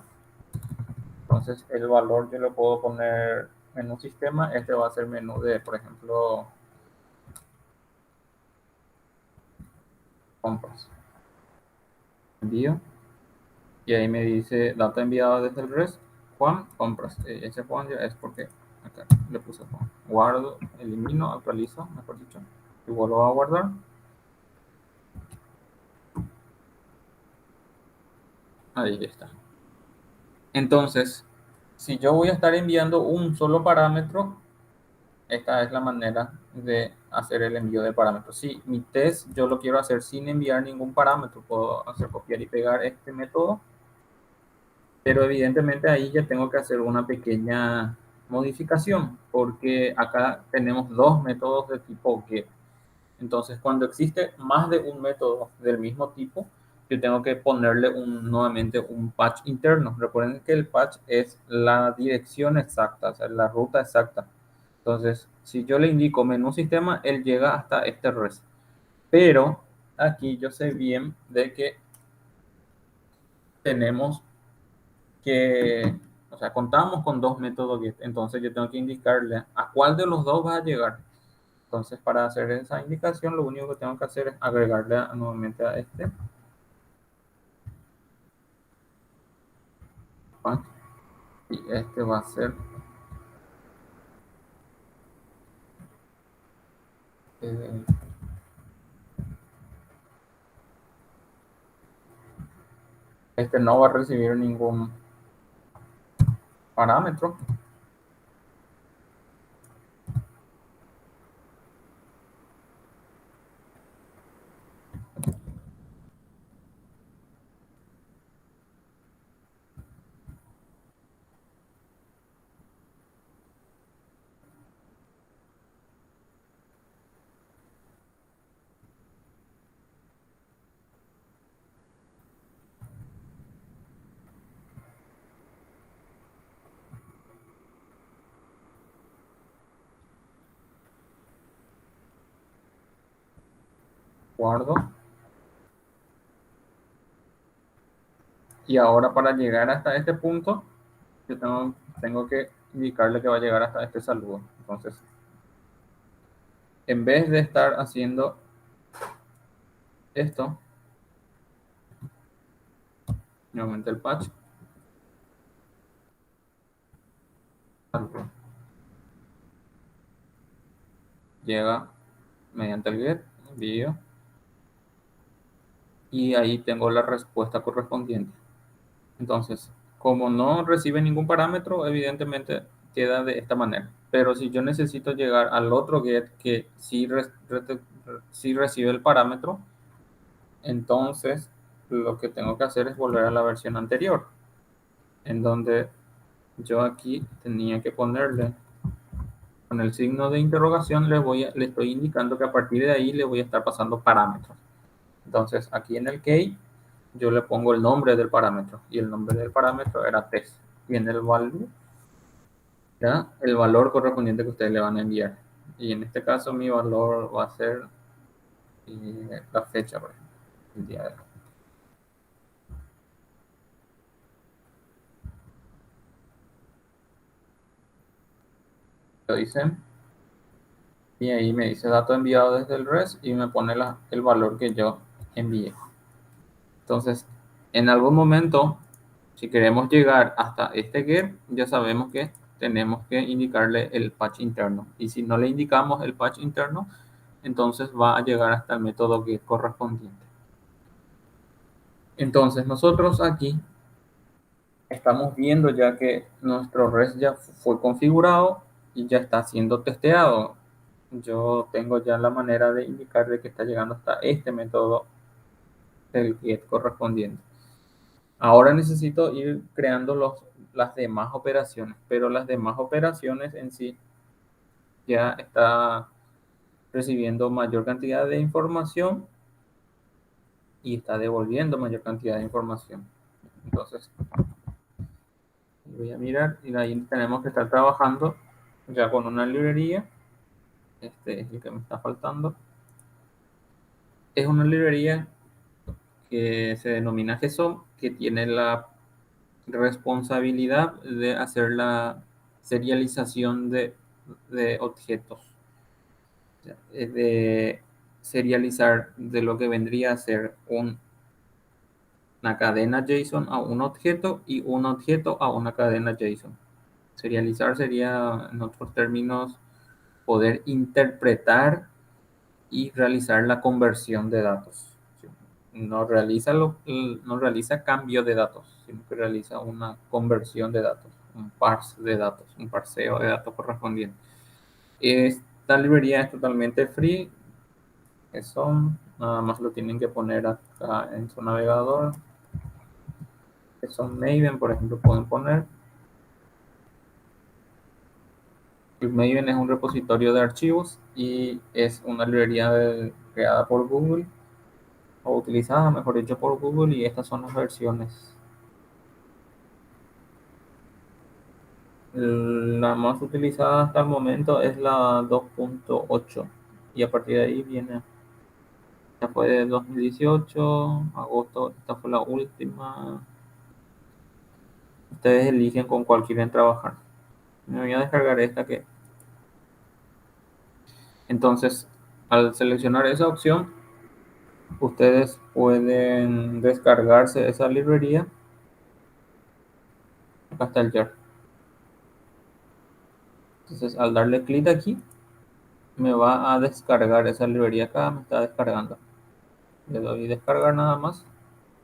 Entonces, el valor yo le puedo poner menú sistema, este va a ser menú de, por ejemplo, compras. Envío. Y ahí me dice data enviada desde el REST, Juan, compras. Ese Juan ya es porque acá le puse Juan. Guardo, elimino, actualizo, mejor dicho, y vuelvo a guardar. Ahí está. Entonces, si yo voy a estar enviando un solo parámetro, esta es la manera de hacer el envío de parámetros. Si mi test yo lo quiero hacer sin enviar ningún parámetro, puedo hacer copiar y pegar este método, pero evidentemente ahí ya tengo que hacer una pequeña modificación, porque acá tenemos dos métodos de tipo get. Entonces, cuando existe más de un método del mismo tipo, yo tengo que ponerle nuevamente un patch interno. Recuerden que el patch es la dirección exacta, o sea, la ruta exacta. Entonces, si yo le indico menú sistema, él llega hasta este res. Pero aquí yo sé bien de que tenemos que, o sea, contamos con dos métodos get. Entonces yo tengo que indicarle a cuál de los dos va a llegar. Entonces, para hacer esa indicación, lo único que tengo que hacer es agregarle nuevamente a este patch, y este va a ser eh, este no va a recibir ningún parámetro. Guardo. Y ahora para llegar hasta este punto, yo tengo que indicarle que va a llegar hasta este saludo. Entonces, en vez de estar haciendo esto, nuevamente el patch, llega mediante el get, envío, y ahí tengo la respuesta correspondiente. Entonces, como no recibe ningún parámetro, evidentemente queda de esta manera. Pero si yo necesito llegar al otro get que sí recibe el parámetro, entonces lo que tengo que hacer es volver a la versión anterior, en donde yo aquí tenía que ponerle con el signo de interrogación, le estoy indicando que a partir de ahí le voy a estar pasando parámetros. Entonces aquí en el key yo le pongo el nombre del parámetro, y el nombre del parámetro era test, y en el value, ¿ya?, el valor correspondiente que ustedes le van a enviar. Y en este caso mi valor va a ser la fecha, por ejemplo, el día de hoy. Lo hice, y ahí me dice dato enviado desde el REST y me pone el valor que yo envié. Entonces, en algún momento, si queremos llegar hasta este get, ya sabemos que tenemos que indicarle el patch interno. Y si no le indicamos el patch interno, entonces va a llegar hasta el método get correspondiente. Entonces, nosotros aquí estamos viendo ya que nuestro REST ya fue configurado y ya está siendo testeado. Yo tengo ya la manera de indicarle que está llegando hasta este método del get correspondiente. Ahora necesito ir creando las demás operaciones, pero las demás operaciones en sí ya está recibiendo mayor cantidad de información y está devolviendo mayor cantidad de información. Entonces, voy a mirar, y ahí tenemos que estar trabajando ya con una librería. Este es el que me está faltando. Es una librería que se denomina GSOM, que tiene la responsabilidad de hacer la serialización de objetos, de serializar de lo que vendría a ser una cadena JSON a un objeto y un objeto a una cadena JSON. Serializar sería, en otros términos, poder interpretar y realizar la conversión de datos. No realiza, no realiza cambio de datos, sino que realiza una conversión de datos, un parse de datos, un parseo de datos correspondiente. Esta librería es totalmente free, eso nada más lo tienen que poner acá en su navegador. Que son Maven, por ejemplo, pueden poner. El Maven es un repositorio de archivos y es una librería creada por Google o utilizadas, mejor dicho, por Google, y estas son las versiones. La más utilizada hasta el momento es la 2.8 y a partir de ahí viene, ya fue de 2018, agosto, esta fue la última. Ustedes eligen con cuál quieren trabajar. Me voy a descargar esta que, entonces, al seleccionar esa opción, ustedes pueden descargarse esa librería. Acá está el jar. Entonces, al darle clic aquí, me va a descargar esa librería acá, me está descargando. Le doy descargar nada más.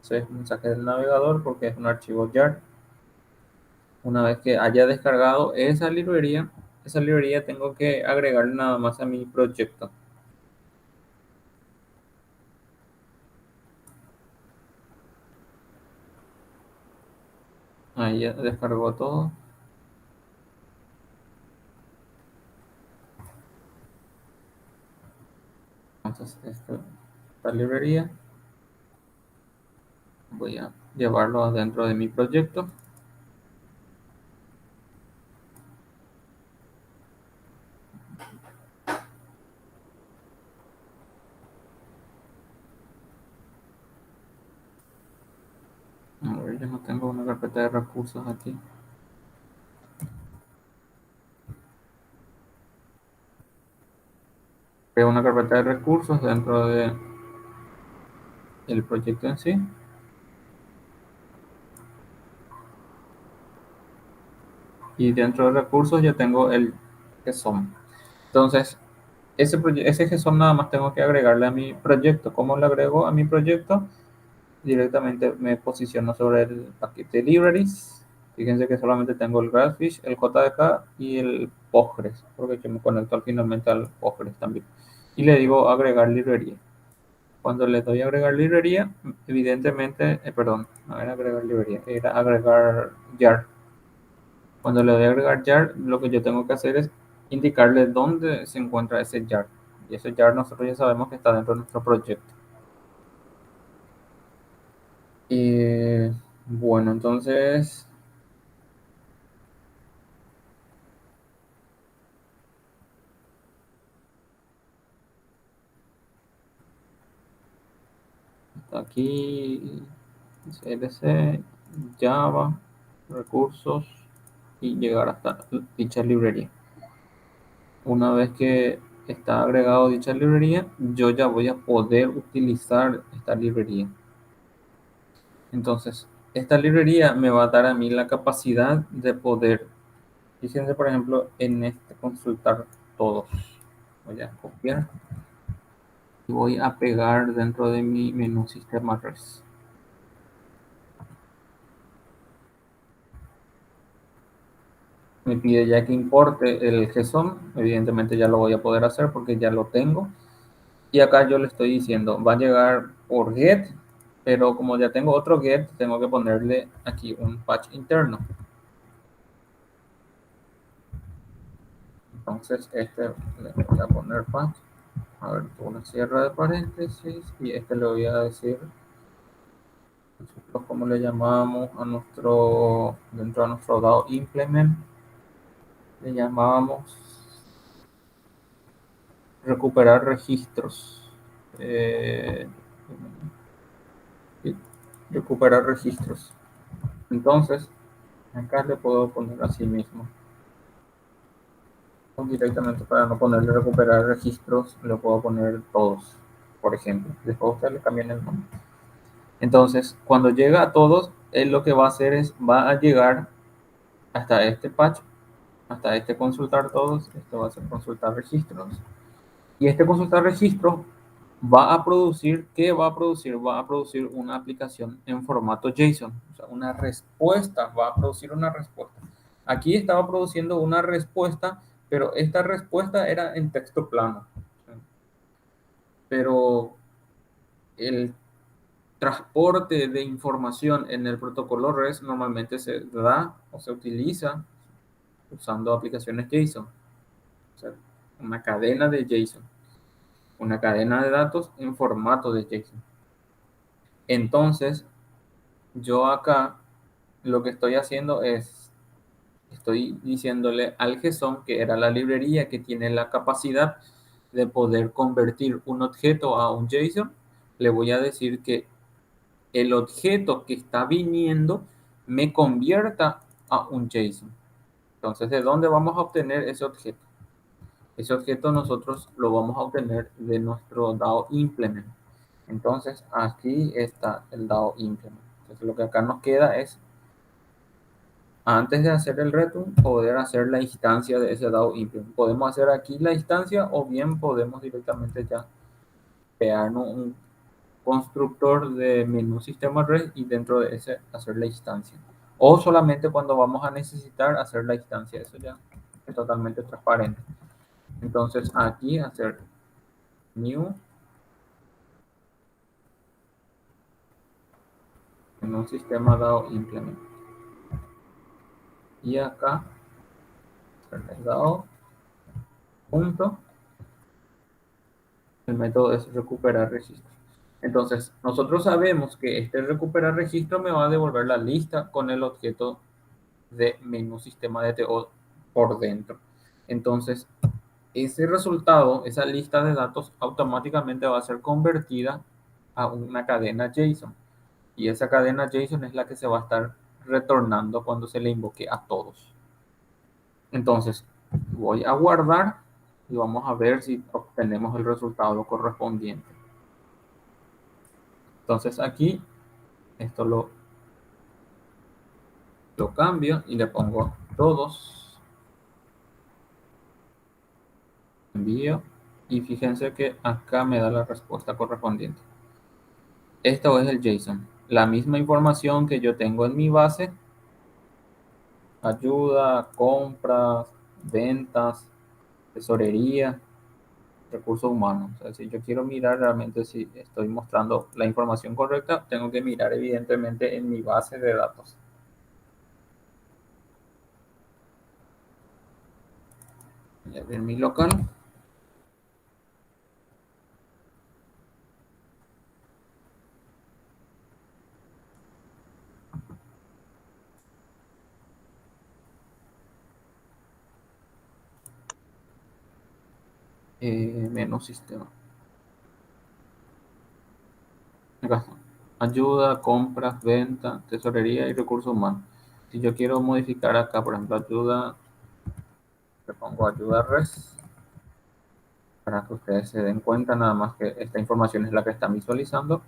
Es un mensaje del navegador porque es un archivo jar. Una vez que haya descargado esa librería tengo que agregarle nada más a mi proyecto. Ahí ya descargó todo. Entonces, esta librería voy a llevarlo adentro de mi proyecto. A ver, yo no tengo una carpeta de recursos aquí. Creo una carpeta de recursos dentro de el proyecto en sí. Y dentro de recursos yo tengo el GSOM. Entonces, ese GSOM nada más tengo que agregarle a mi proyecto. ¿Cómo le agrego a mi proyecto? Directamente me posiciono sobre el paquete libraries. Fíjense que solamente tengo el Graphfish, el JDK y el Postgres, porque yo me conecto finalmente al Postgres también. Y le digo agregar librería. Cuando le doy a agregar librería, evidentemente, perdón, no era agregar librería, era agregar jar. Cuando le doy a agregar jar, lo que yo tengo que hacer es indicarle dónde se encuentra ese jar. Y ese jar nosotros ya sabemos que está dentro de nuestro proyecto. Y bueno, entonces está aquí CLC, Java, recursos y llegar hasta dicha librería. Una vez que está agregado dicha librería, yo ya voy a poder utilizar esta librería. Entonces, esta librería me va a dar a mí la capacidad de poder, fíjense por ejemplo, en este consultar todos. Voy a copiar y voy a pegar dentro de mi menú sistema res. Me pide ya que importe el JSON, evidentemente ya lo voy a poder hacer porque ya lo tengo. Y acá yo le estoy diciendo, va a llegar por get, pero como ya tengo otro get, tengo que ponerle aquí un patch interno. Entonces este le voy a poner patch, a ver, una cierre de paréntesis, y este le voy a decir, nosotros como le llamamos a nuestro, dentro de nuestro DAO implement, le llamábamos recuperar registros. Eh, recuperar registros. Entonces, acá le puedo poner así mismo. Directamente para no ponerle recuperar registros, le puedo poner todos, por ejemplo. Después ustedes le cambian el nombre. Entonces, cuando llega a todos, él lo que va a hacer es, va a llegar hasta este patch, hasta este consultar todos. Esto va a ser consultar registros. Y este consultar registros va a producir, ¿qué va a producir? Va a producir una aplicación en formato JSON, o sea, una respuesta, va a producir una respuesta. Aquí estaba produciendo una respuesta, pero esta respuesta era en texto plano. Pero el transporte de información en el protocolo REST normalmente se da o se utiliza usando aplicaciones JSON, o sea, una cadena de JSON, una cadena de datos en formato de JSON. Entonces, yo acá lo que estoy haciendo es, estoy diciéndole al JSON, que era la librería que tiene la capacidad de poder convertir un objeto a un JSON, le voy a decir que el objeto que está viniendo me convierta a un JSON. Entonces, ¿de dónde vamos a obtener ese objeto? Ese objeto nosotros lo vamos a obtener de nuestro DAO implement. Entonces, aquí está el DAO implement. Entonces, lo que acá nos queda es, antes de hacer el return, poder hacer la instancia de ese DAO implement. Podemos hacer aquí la instancia o bien podemos directamente ya crear un constructor de menú sistema red y dentro de ese hacer la instancia. O solamente cuando vamos a necesitar hacer la instancia. Eso ya es totalmente transparente. Entonces aquí hacer new en un sistema dado implement. Y acá hacer dado punto. El método es recuperar registro. Entonces, nosotros sabemos que este recuperar registro me va a devolver la lista con el objeto de menú sistema DTO por dentro. Entonces, ese resultado, esa lista de datos, automáticamente va a ser convertida a una cadena JSON. Y esa cadena JSON es la que se va a estar retornando cuando se le invoque a todos. Entonces, voy a guardar y vamos a ver si obtenemos el resultado correspondiente. Entonces aquí, esto lo cambio y le pongo todos. Envío. Y fíjense que acá me da la respuesta correspondiente. Esto es el JSON. La misma información que yo tengo en mi base. Ayuda, compras, ventas, tesorería, recursos humanos. O sea, si yo quiero mirar realmente si estoy mostrando la información correcta, tengo que mirar evidentemente en mi base de datos. Voy a abrir mi local. Menú sistema. Acá está. Ayuda, compras, venta, tesorería y recursos humanos. Si yo quiero modificar acá, por ejemplo, ayuda, le pongo ayuda res, para que ustedes se den cuenta nada más que esta información es la que están visualizando.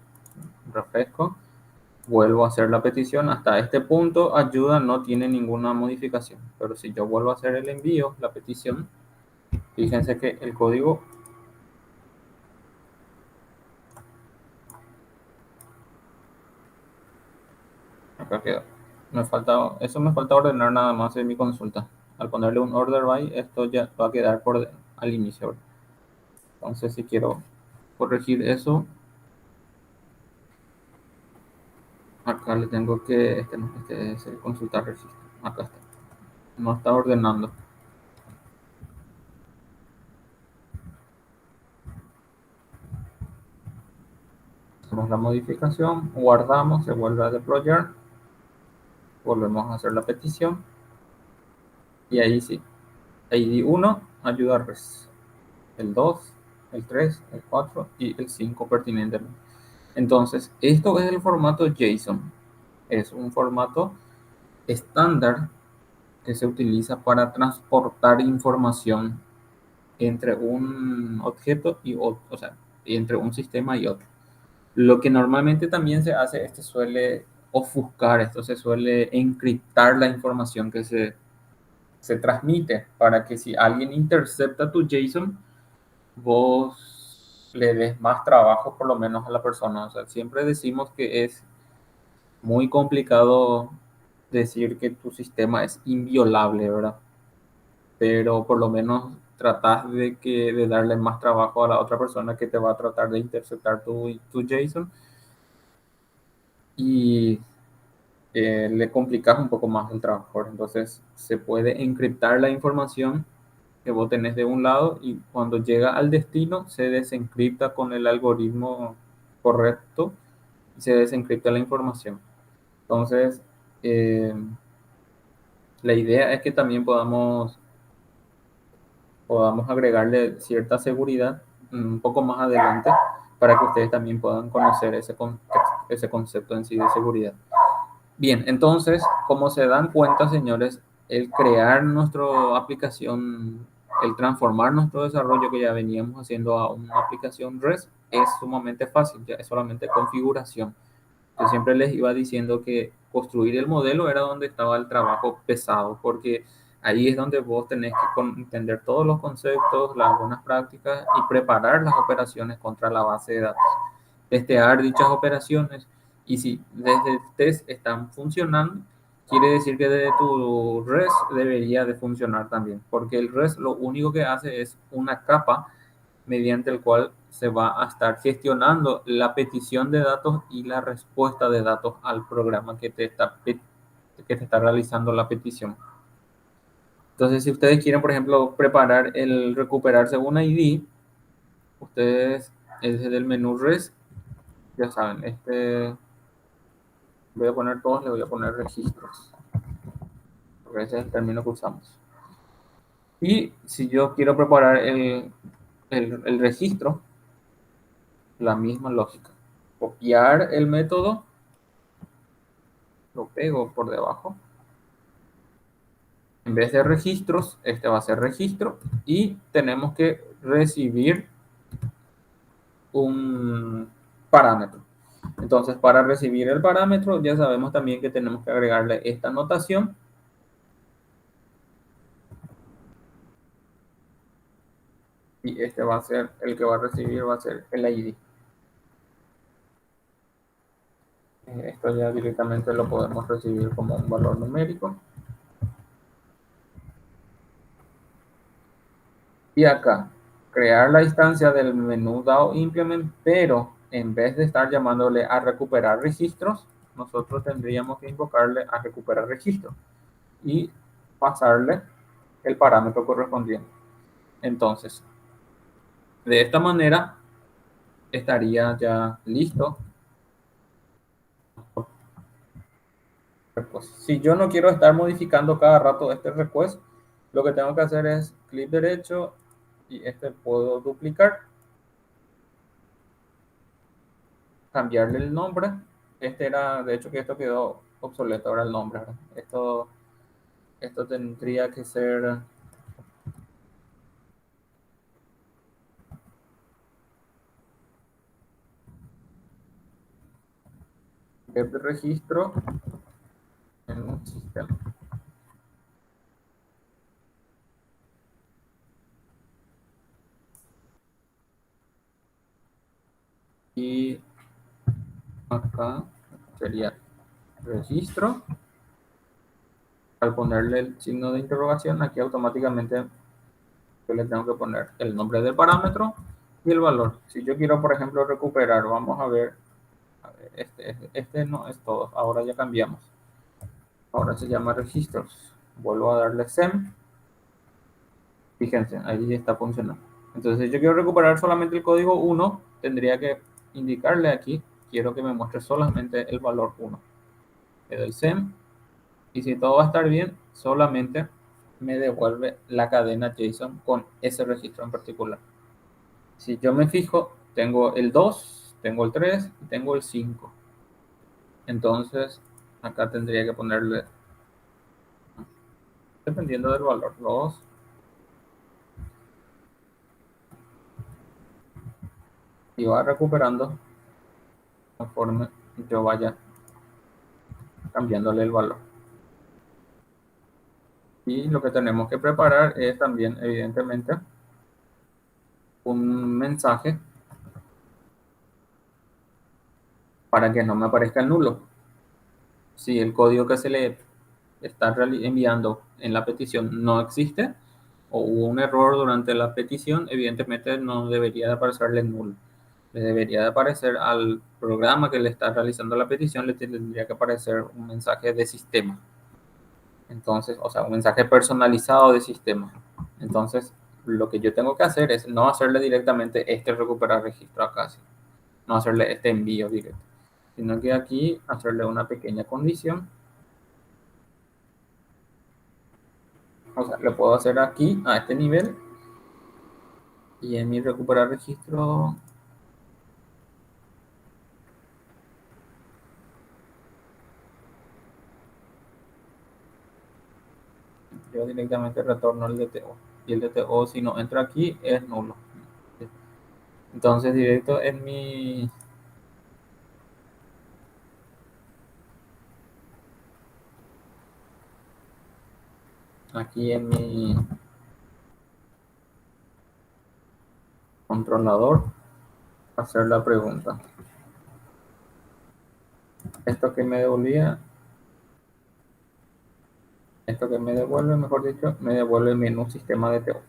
Refresco, vuelvo a hacer la petición. Hasta este punto, ayuda no tiene ninguna modificación. Pero si yo vuelvo a hacer el envío, la petición, fíjense que el código acá quedó. Eso me falta ordenar nada más en mi consulta. Al ponerle un order by, esto ya va a quedar al inicio. Entonces, si quiero corregir eso, acá le tengo que, este es el consultar registro. Acá está. No está ordenando. Hacemos la modificación, guardamos, se vuelve a deployar, volvemos a hacer la petición y ahí sí. ID 1, ayuda res. El 2, el 3, el 4 y el 5 pertinentemente. Entonces, esto es el formato JSON. Es un formato estándar que se utiliza para transportar información entre un objeto y otro, o sea, entre un sistema y otro. Lo que normalmente también se hace, esto suele ofuscar, esto se suele encriptar la información que se transmite para que si alguien intercepta tu JSON, vos le des más trabajo por lo menos a la persona. O sea, siempre decimos que es muy complicado decir que tu sistema es inviolable, ¿verdad? Pero por lo menos tratas de darle más trabajo a la otra persona que te va a tratar de interceptar tu JSON y le complicas un poco más el trabajo. Entonces se puede encriptar la información que vos tenés de un lado y cuando llega al destino se desencripta con el algoritmo correcto y se desencripta la información. Entonces, la idea es que también podamos agregarle cierta seguridad un poco más adelante para que ustedes también puedan conocer ese concepto en sí de seguridad. Bien, entonces, como se dan cuenta, señores, el crear nuestra aplicación, el transformar nuestro desarrollo que ya veníamos haciendo a una aplicación REST es sumamente fácil, ya es solamente configuración. Yo siempre les iba diciendo que construir el modelo era donde estaba el trabajo pesado, porque ahí es donde vos tenés que entender todos los conceptos, las buenas prácticas y preparar las operaciones contra la base de datos. Testear dichas operaciones y si desde el test están funcionando, quiere decir que desde tu REST debería de funcionar también, porque el REST lo único que hace es una capa mediante el cual se va a estar gestionando la petición de datos y la respuesta de datos al programa que te está realizando la petición. Entonces, si ustedes quieren, por ejemplo, preparar el recuperarse un ID, ustedes desde el menú REST, ya saben, voy a poner todos, le voy a poner registros, porque ese es el término que usamos. Y si yo quiero preparar el registro, la misma lógica. Copiar el método, lo pego por debajo. En vez de registros, este va a ser registro y tenemos que recibir un parámetro. Entonces, para recibir el parámetro, ya sabemos también que tenemos que agregarle esta notación. Y este va a ser, el que va a recibir va a ser el ID. Esto ya directamente lo podemos recibir como un valor numérico. Y acá, crear la instancia del menú DAO implement, pero en vez de estar llamándole a recuperar registros, nosotros tendríamos que invocarle a recuperar registros y pasarle el parámetro correspondiente. Entonces, de esta manera estaría ya listo. Si yo no quiero estar modificando cada rato este request, lo que tengo que hacer es clic derecho y puedo duplicar, cambiarle el nombre. De hecho que esto quedó obsoleto ahora el nombre, ¿verdad? Esto tendría que ser web de registro en un sistema. Y acá sería registro. Al ponerle el signo de interrogación, aquí automáticamente yo le tengo que poner el nombre del parámetro y el valor. Si yo quiero, por ejemplo, recuperar, vamos a ver, este no es todo, ahora ya cambiamos. Ahora se llama registros. Vuelvo a darle SEM. Fíjense, ahí está funcionando. Entonces, si yo quiero recuperar solamente el código 1, tendría que indicarle aquí, quiero que me muestre solamente el valor 1. Le doy SEM y si todo va a estar bien, solamente me devuelve la cadena JSON con ese registro en particular. Si yo me fijo, tengo el 2, tengo el 3 y tengo el 5. Entonces, acá tendría que ponerle, dependiendo del valor, 2. Y va recuperando conforme yo vaya cambiándole el valor. Y lo que tenemos que preparar es también, evidentemente, un mensaje para que no me aparezca el nulo. Si el código que se le está enviando en la petición no existe o hubo un error durante la petición, evidentemente no debería de aparecerle nulo. Le debería de aparecer al programa que le está realizando la petición, le tendría que aparecer un mensaje de sistema. Entonces, o sea, un mensaje personalizado de sistema. Entonces, lo que yo tengo que hacer es no hacerle directamente recuperar registro acá, no hacerle este envío directo, sino que aquí hacerle una pequeña condición. O sea, le puedo hacer aquí a este nivel y en mi recuperar registro yo directamente retorno el DTO. Y el DTO si no entra aquí es nulo. Entonces directo en mi aquí en mi controlador hacer la pregunta. Esto que me devolvía, esto que me devuelve, mejor dicho, me devuelve el menú sistema DTO.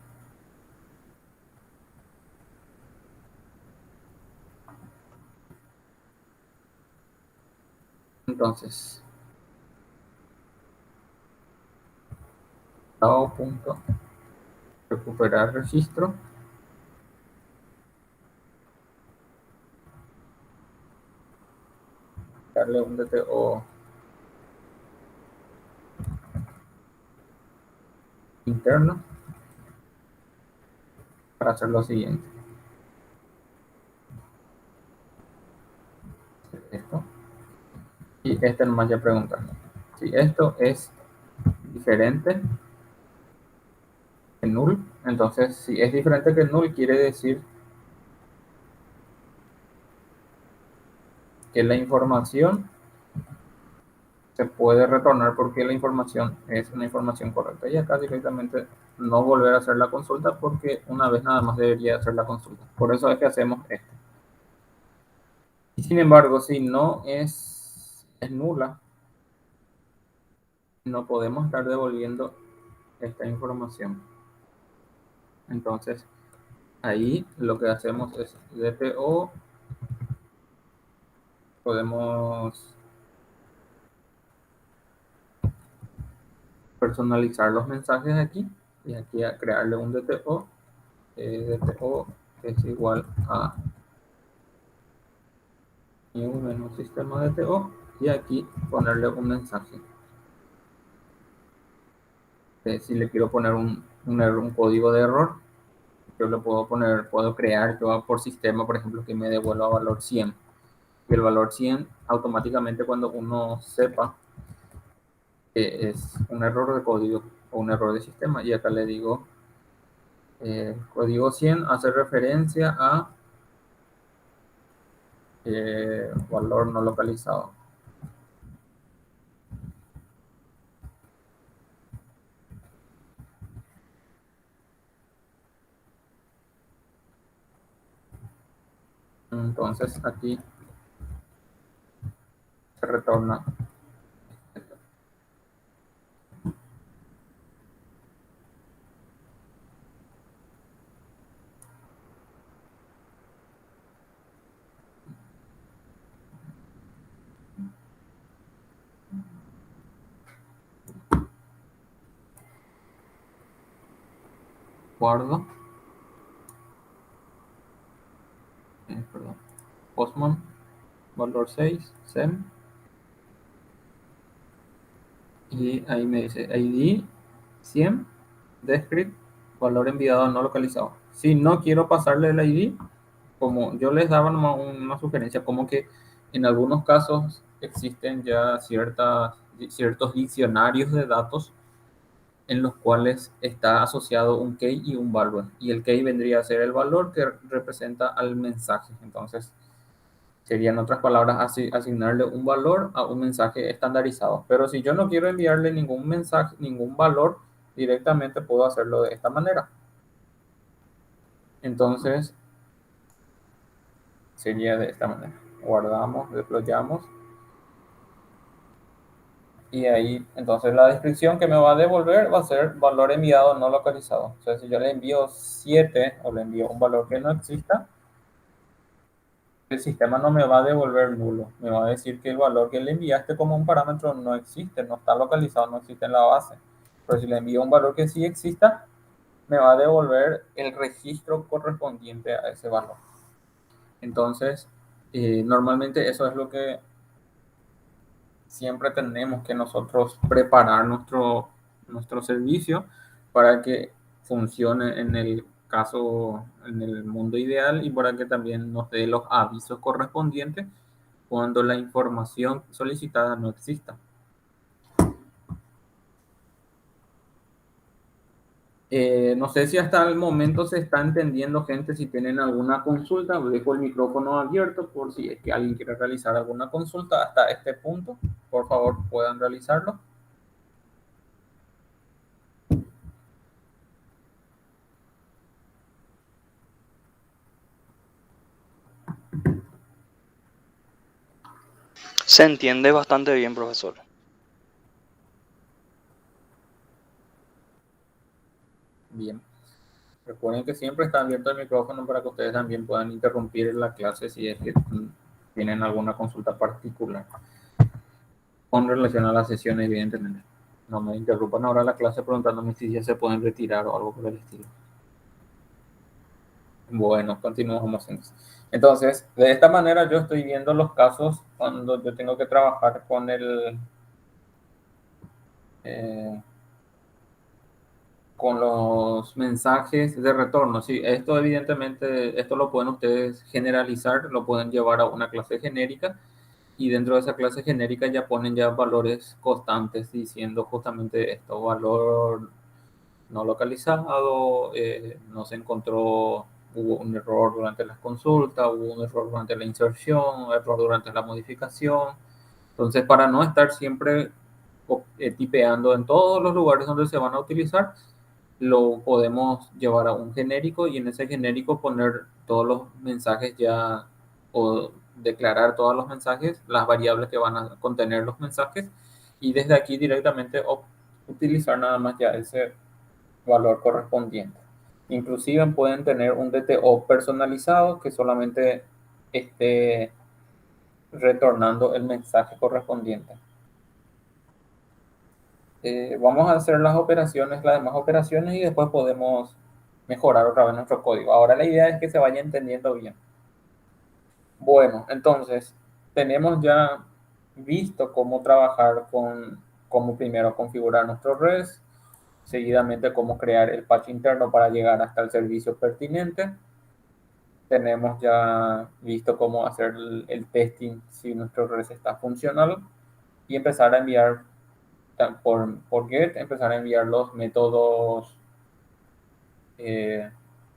Entonces, punto recuperar registro. Darle un DTO interno para hacer lo siguiente. Esto. Y este nomás ya pregunta. Si esto es diferente que null, entonces si es diferente que null quiere decir que la información se puede retornar porque la información es una información correcta. Y acá directamente no volver a hacer la consulta porque una vez nada más debería hacer la consulta. Por eso es que hacemos esto. Y sin embargo, si no es nula, no podemos estar devolviendo esta información. Entonces, ahí lo que hacemos es DPO, podemos personalizar los mensajes aquí y aquí a crearle un DTO, DTO es igual a new menú sistema DTO y aquí ponerle un mensaje. Si le quiero poner un código de error, yo le puedo poner, puedo crear yo por sistema, por ejemplo, que me devuelva valor 100. Y el valor 100 automáticamente cuando uno sepa que es un error de código o un error de sistema, y acá le digo código 100 hace referencia a valor no localizado. Entonces aquí se retorna guardo, perdón, Postman, valor 6, SEM, y ahí me dice ID 100, descript, valor enviado no localizado. Si no quiero pasarle el ID, como yo les daba una sugerencia, como que en algunos casos existen ya ciertos diccionarios de datos en los cuales está asociado un key y un valor. Y el key vendría a ser el valor que representa al mensaje. Entonces, sería en otras palabras asignarle un valor a un mensaje estandarizado. Pero si yo no quiero enviarle ningún mensaje, ningún valor, directamente puedo hacerlo de esta manera. Entonces, sería de esta manera. Guardamos, deployamos. Y ahí, entonces la descripción que me va a devolver va a ser valor enviado no localizado. O sea, si yo le envío 7 o le envío un valor que no exista, el sistema no me va a devolver nulo. Me va a decir que el valor que le enviaste como un parámetro no existe, no está localizado, no existe en la base. Pero si le envío un valor que sí exista, me va a devolver el registro correspondiente a ese valor. Entonces, normalmente eso es lo que siempre tenemos que nosotros preparar nuestro servicio para que funcione en el caso, en el mundo ideal y para que también nos dé los avisos correspondientes cuando la información solicitada no exista. No sé si hasta el momento se está entendiendo, gente. Si tienen alguna consulta, dejo el micrófono abierto por si es que alguien quiere realizar alguna consulta hasta este punto. Por favor, puedan realizarlo. Se entiende bastante bien, profesor. Bien. Recuerden que siempre está abierto el micrófono para que ustedes también puedan interrumpir la clase si es que tienen alguna consulta particular con relación a la sesión, evidentemente. No me interrumpan ahora la clase preguntándome si ya se pueden retirar o algo por el estilo. Bueno, continuamos entonces. De esta manera yo estoy viendo los casos cuando yo tengo que trabajar con con los mensajes de retorno. Sí, esto evidentemente, esto lo pueden ustedes generalizar, lo pueden llevar a una clase genérica y dentro de esa clase genérica ya ponen ya valores constantes diciendo justamente esto: valor no localizado, no se encontró, hubo un error durante las consultas, hubo un error durante la inserción, un error durante la modificación. Entonces, para no estar siempre tipeando en todos los lugares donde se van a utilizar, lo podemos llevar a un genérico y en ese genérico poner todos los mensajes ya, o declarar todos los mensajes, las variables que van a contener los mensajes, y desde aquí directamente utilizar nada más ya ese valor correspondiente. Inclusive pueden tener un DTO personalizado que solamente esté retornando el mensaje correspondiente. Vamos a hacer las demás operaciones y después podemos mejorar otra vez nuestro código. Ahora la idea es que se vaya entendiendo bien. Bueno, entonces tenemos ya visto cómo trabajar cómo primero configurar nuestro REST, seguidamente cómo crear el patch interno para llegar hasta el servicio pertinente. Tenemos ya visto cómo hacer el testing si nuestro REST está funcional y empezar a enviar por GET, empezar a enviar los métodos,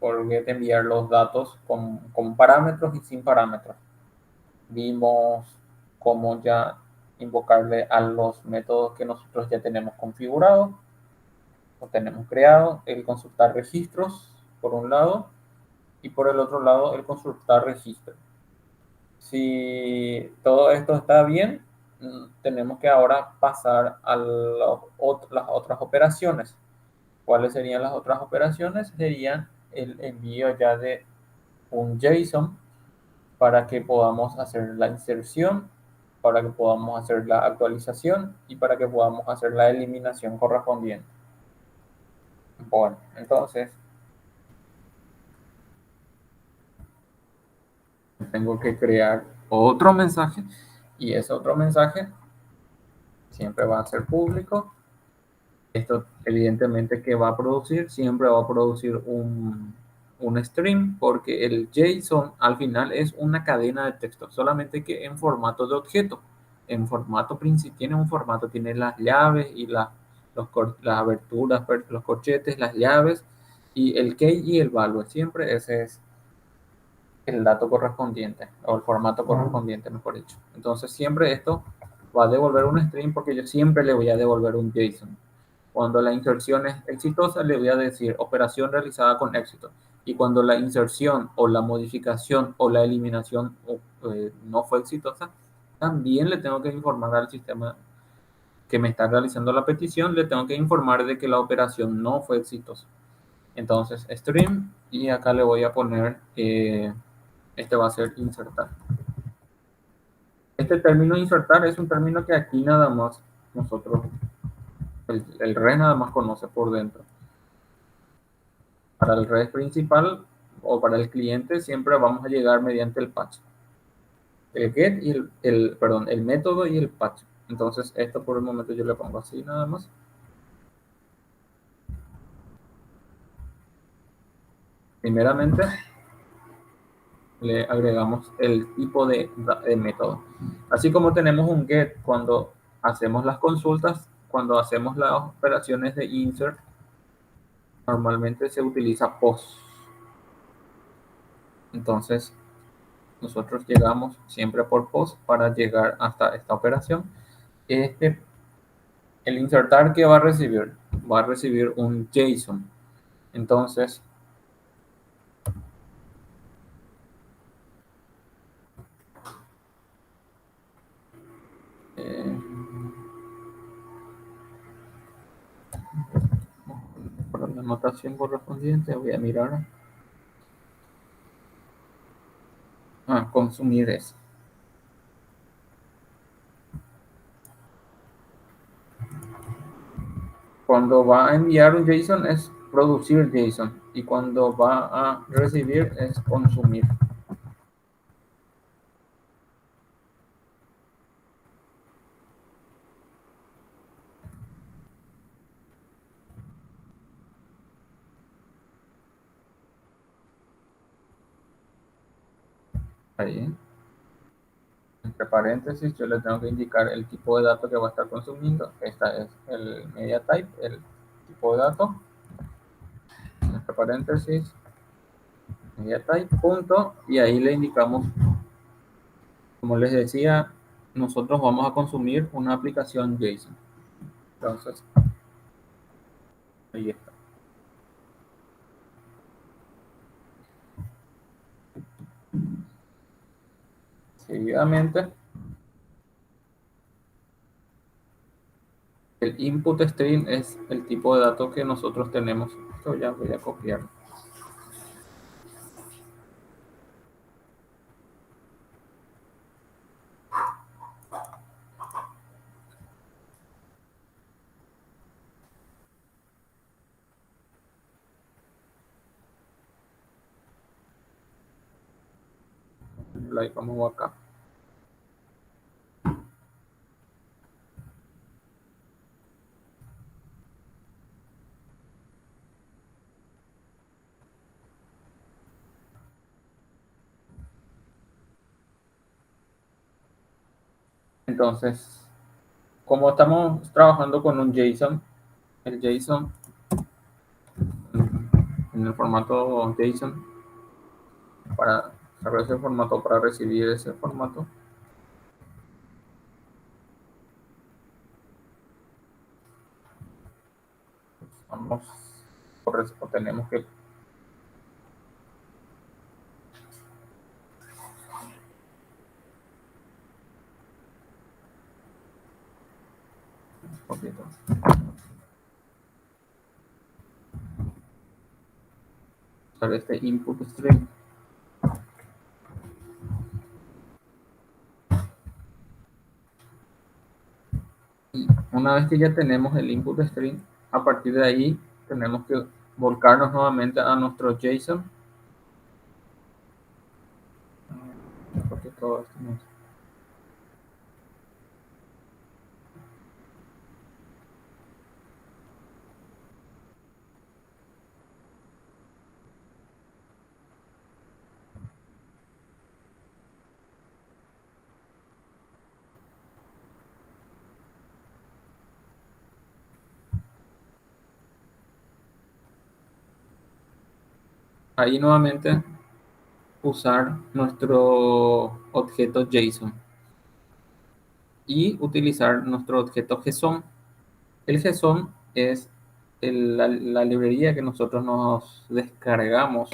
por GET enviar los datos con parámetros y sin parámetros. Vimos cómo ya invocarle a los métodos que nosotros ya tenemos configurados o tenemos creado, el consultar registros por un lado y por el otro lado el consultar registro. Si todo esto está bien, tenemos que ahora pasar a las otras operaciones. ¿Cuáles serían las otras operaciones? Serían el envío ya de un JSON para que podamos hacer la inserción, para que podamos hacer la actualización y para que podamos hacer la eliminación correspondiente. Bueno, entonces tengo que crear otro mensaje y ese otro mensaje siempre va a ser público. Esto evidentemente que va a producir, siempre va a producir un string, porque el JSON al final es una cadena de texto, solamente que en formato de objeto. En formato principal tiene un formato, tiene las llaves y las aberturas, los corchetes, las llaves y el key y el value. Siempre ese es el dato correspondiente o el formato correspondiente, mejor dicho. Entonces siempre esto va a devolver un string porque yo siempre le voy a devolver un JSON. Cuando la inserción es exitosa, le voy a decir operación realizada con éxito. Y cuando la inserción o la modificación o la eliminación no fue exitosa, también le tengo que informar al sistema que me está realizando la petición, le tengo que informar de que la operación no fue exitosa. Entonces, stream, y acá le voy a poner, este va a ser insertar. Este término insertar es un término que aquí nada más nosotros, el red nada más conoce por dentro. Para el red principal o para el cliente siempre vamos a llegar mediante el patch. El get y el método y el patch. Entonces esto por el momento yo le pongo así nada más. Primeramente le agregamos el tipo de método. Así como tenemos un get cuando hacemos las consultas, cuando hacemos las operaciones de insert, normalmente se utiliza post. Entonces nosotros llegamos siempre por post para llegar hasta esta operación. Este, el insertar que va a recibir un JSON. Entonces, eh, para la anotación correspondiente voy a mirar consumir eso. Cuando va a enviar un JSON es producir JSON y cuando va a recibir es consumir. Ahí, entre paréntesis, yo le tengo que indicar el tipo de dato que va a estar consumiendo. Esta es el media type, el tipo de dato. Entre paréntesis, media type, punto, y ahí le indicamos, como les decía, nosotros vamos a consumir una aplicación JSON. Entonces, ahí está. Seguidamente, el input string es el tipo de dato que nosotros tenemos. Esto ya voy a copiar. La como acá. Entonces, como estamos trabajando con un JSON, el JSON en el formato JSON, para saber ese formato, para recibir ese formato, vamos, por eso tenemos que usar este input string. Y una vez que ya tenemos el input string, a partir de ahí tenemos que volcarnos nuevamente a nuestro JSON. Porque todo esto no es. Ahí nuevamente usar nuestro objeto JSON y utilizar nuestro objeto JSON. El JSON es la librería que nosotros nos descargamos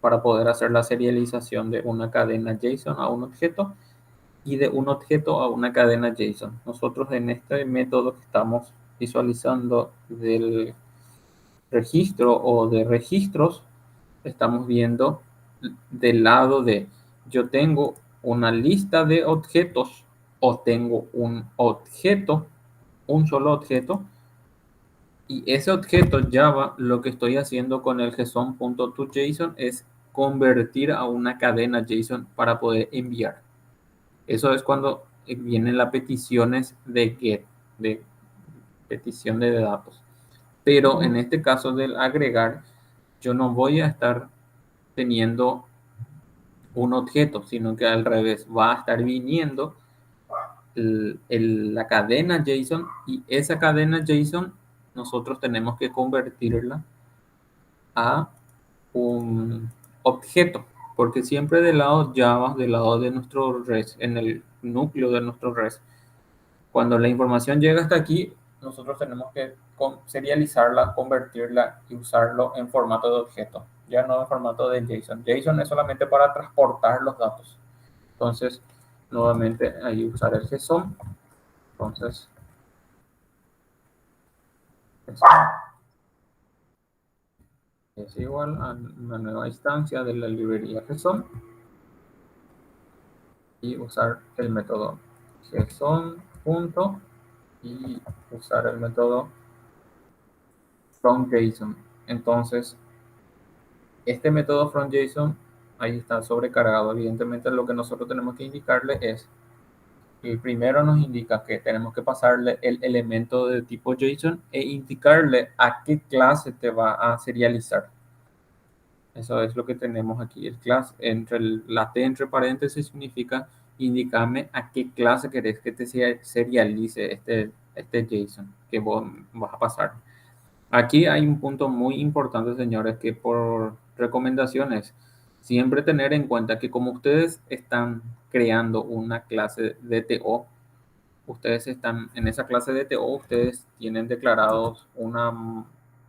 para poder hacer la serialización de una cadena JSON a un objeto y de un objeto a una cadena JSON. Nosotros en este método que estamos visualizando del registro o de registros, estamos viendo del lado de yo tengo una lista de objetos o tengo un objeto, un solo objeto, y ese objeto Java, lo que estoy haciendo con el JSON.toJSON es convertir a una cadena JSON para poder enviar. Eso es cuando vienen las peticiones de get, de petición de datos. Pero en este caso del agregar, yo no voy a estar teniendo un objeto, sino que al revés, va a estar viniendo la cadena JSON, y esa cadena JSON nosotros tenemos que convertirla a un objeto, porque siempre del lado Java, del lado de nuestro REST, en el núcleo de nuestro REST, cuando la información llega hasta aquí, nosotros tenemos que serializarla, convertirla y usarlo en formato de objeto, ya no en formato de JSON. JSON es solamente para transportar los datos. Entonces, nuevamente ahí usar el JSON. Entonces, es igual a una nueva instancia de la librería JSON y usar el método JSON punto y usar el método from JSON. Entonces, este método from JSON ahí está sobrecargado. Evidentemente, lo que nosotros tenemos que indicarle es, el primero nos indica que tenemos que pasarle el elemento de tipo JSON e indicarle a qué clase te va a serializar. Eso es lo que tenemos aquí. El class, la T entre paréntesis significa indícame a qué clase querés que te serialice este JSON que vos vas a pasar. Aquí hay un punto muy importante, señores, que por recomendaciones, siempre tener en cuenta que como ustedes están creando una clase DTO, ustedes están en esa clase DTO, ustedes tienen declarados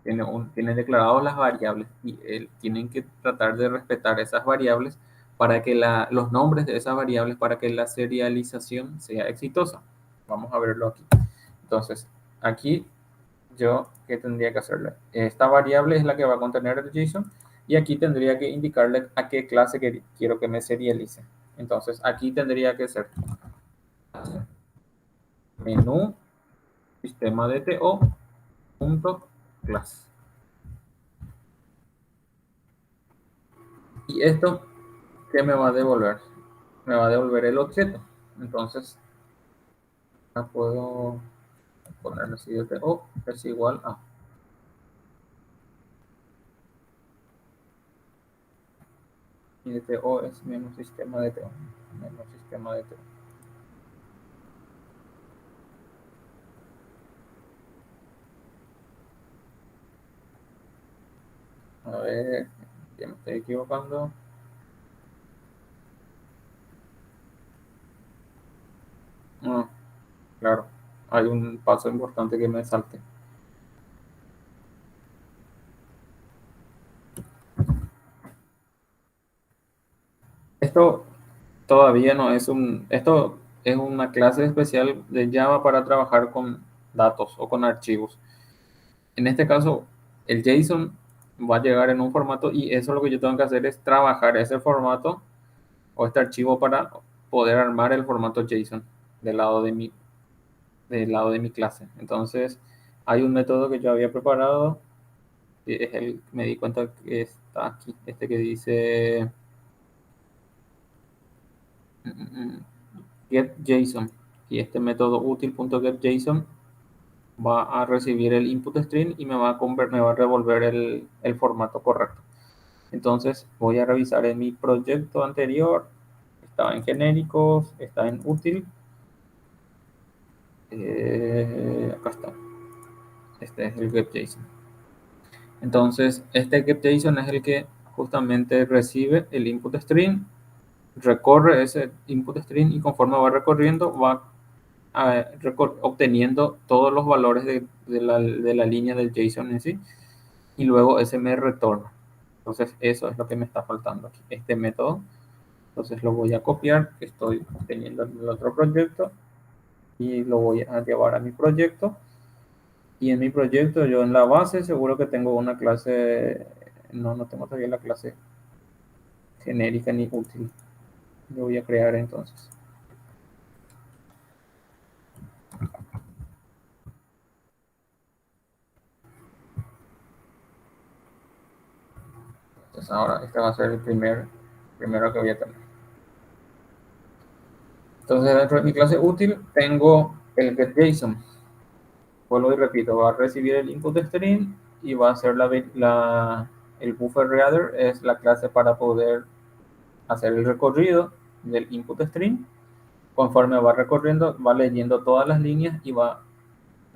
tienen declarados las variables y tienen que tratar de respetar esas variables para que los nombres de esas variables para que la serialización sea exitosa. Vamos a verlo aquí. Entonces, aquí yo, ¿qué tendría que hacerle? Esta variable es la que va a contener el JSON y aquí tendría que indicarle a qué clase quiero que me serialice. Entonces, aquí tendría que ser menú sistema DTO punto class. Y esto, ¿qué me va a devolver? Me va a devolver el objeto. Entonces, ya puedo ponerle así DTO es igual a. Y DTO es menos sistema DTO. Menos sistema DTO. A ver, ya me estoy equivocando. Ah, claro, hay un paso importante que me salte. Esto todavía no es esto es una clase especial de Java para trabajar con datos o con archivos. En este caso, el JSON va a llegar en un formato y eso lo que yo tengo que hacer es trabajar ese formato o este archivo para poder armar el formato JSON del lado de mi clase. Entonces, hay un método que yo había preparado, que es me di cuenta que está aquí, este que dice getJSON, y este método útil.getJSON va a recibir el input string y me va a revolver el formato correcto. Entonces voy a revisar en mi proyecto anterior, estaba en genéricos, está en útil, acá está, este es el getJSON. Entonces este getJSON es el que justamente recibe el input string, recorre ese input string y conforme va recorriendo va obteniendo todos los valores de la línea del JSON en sí, y luego ese me retorna. Entonces eso es lo que me está faltando aquí, este método. Entonces lo voy a copiar, que estoy teniendo en el otro proyecto, y lo voy a llevar a mi proyecto. Y en mi proyecto yo en la base seguro que tengo una clase, no tengo todavía la clase genérica ni útil. Lo voy a crear entonces. Entonces ahora este va a ser el primero que voy a tener. Entonces, dentro de mi clase útil tengo el getJSON. Vuelvo y repito, va a recibir el input string y va a hacer el buffer reader, es la clase para poder hacer el recorrido del input string. Conforme va recorriendo, va leyendo todas las líneas y va a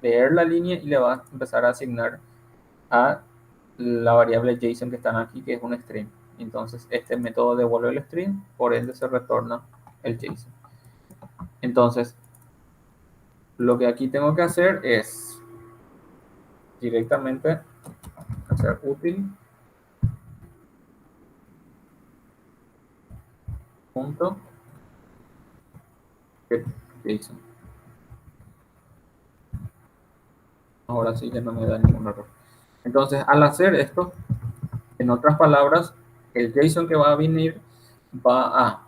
leer la línea y le va a empezar a asignar a la variable JSON que están aquí, que es un string. Entonces, este método devuelve el string, por ende se retorna el JSON. Entonces, lo que aquí tengo que hacer es directamente hacer útil punto get JSON. Ahora sí ya no me da ningún error. Entonces, al hacer esto, en otras palabras, el JSON que va a venir va a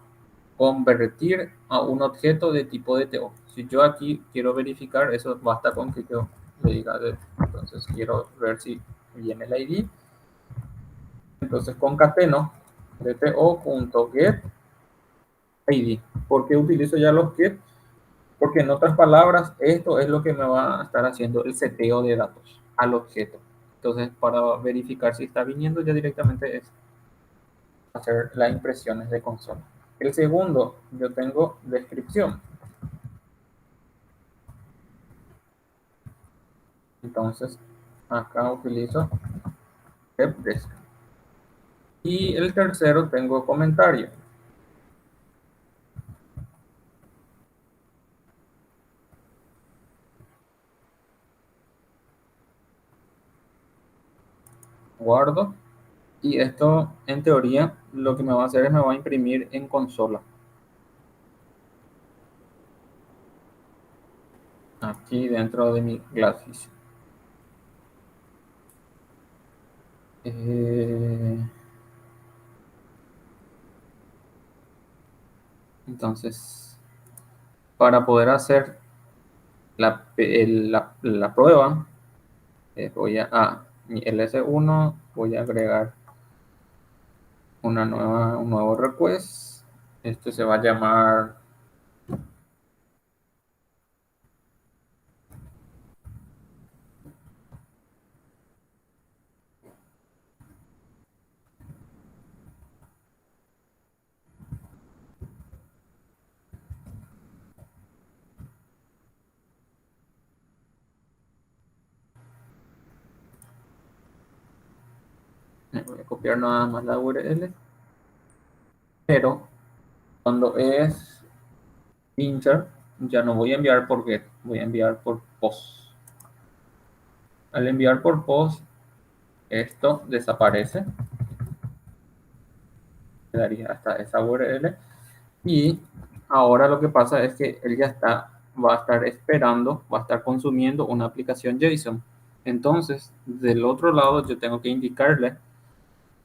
convertir a un objeto de tipo DTO. Si yo aquí quiero verificar, eso basta con que yo le diga, entonces quiero ver si viene el ID. Entonces concateno DTO.get ID. ¿Por qué utilizo ya los get? Porque en otras palabras, esto es lo que me va a estar haciendo el seteo de datos al objeto. Entonces, para verificar si está viniendo, ya directamente es hacer las impresiones de consola. El segundo, yo tengo descripción. Entonces, acá utilizo helpdesk. Y el tercero tengo comentario. Guardo. Y esto, en teoría, lo que me va a hacer es me va a imprimir en consola. Aquí dentro de mi Glassfish. Entonces, para poder hacer la prueba, voy a mi ls1, voy a agregar un nuevo request. Este se va a llamar voy a copiar nada más la URL, pero cuando es pincher, ya no voy a enviar por get, voy a enviar por post. Al enviar por post, esto desaparece, quedaría hasta esa URL. Y ahora lo que pasa es que él ya va a estar esperando, va a estar consumiendo una aplicación JSON. Entonces, del otro lado, yo tengo que indicarle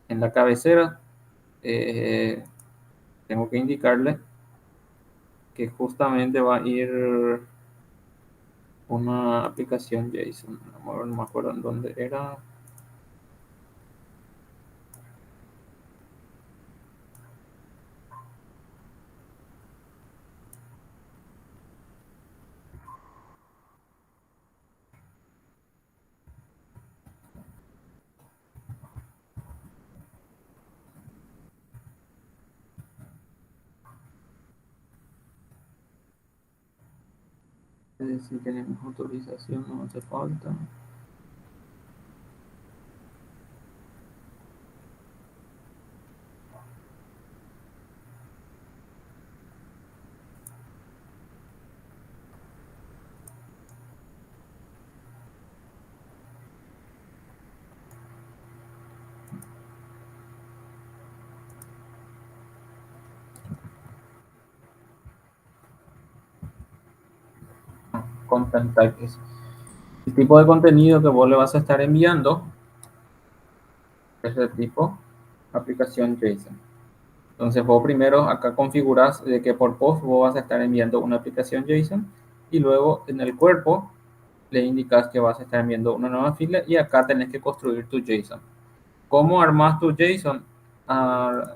en la cabecera, tengo que indicarle que justamente va a ir una aplicación JSON. No me acuerdo en dónde era. Si tenemos autorización, no hace falta. Content type es el tipo de contenido que vos le vas a estar enviando, es de tipo aplicación JSON. Entonces vos primero acá configuras de que por post vos vas a estar enviando una aplicación JSON y luego en el cuerpo le indicas que vas a estar enviando una nueva fila y acá tenés que construir tu JSON. ¿Cómo armas tu JSON?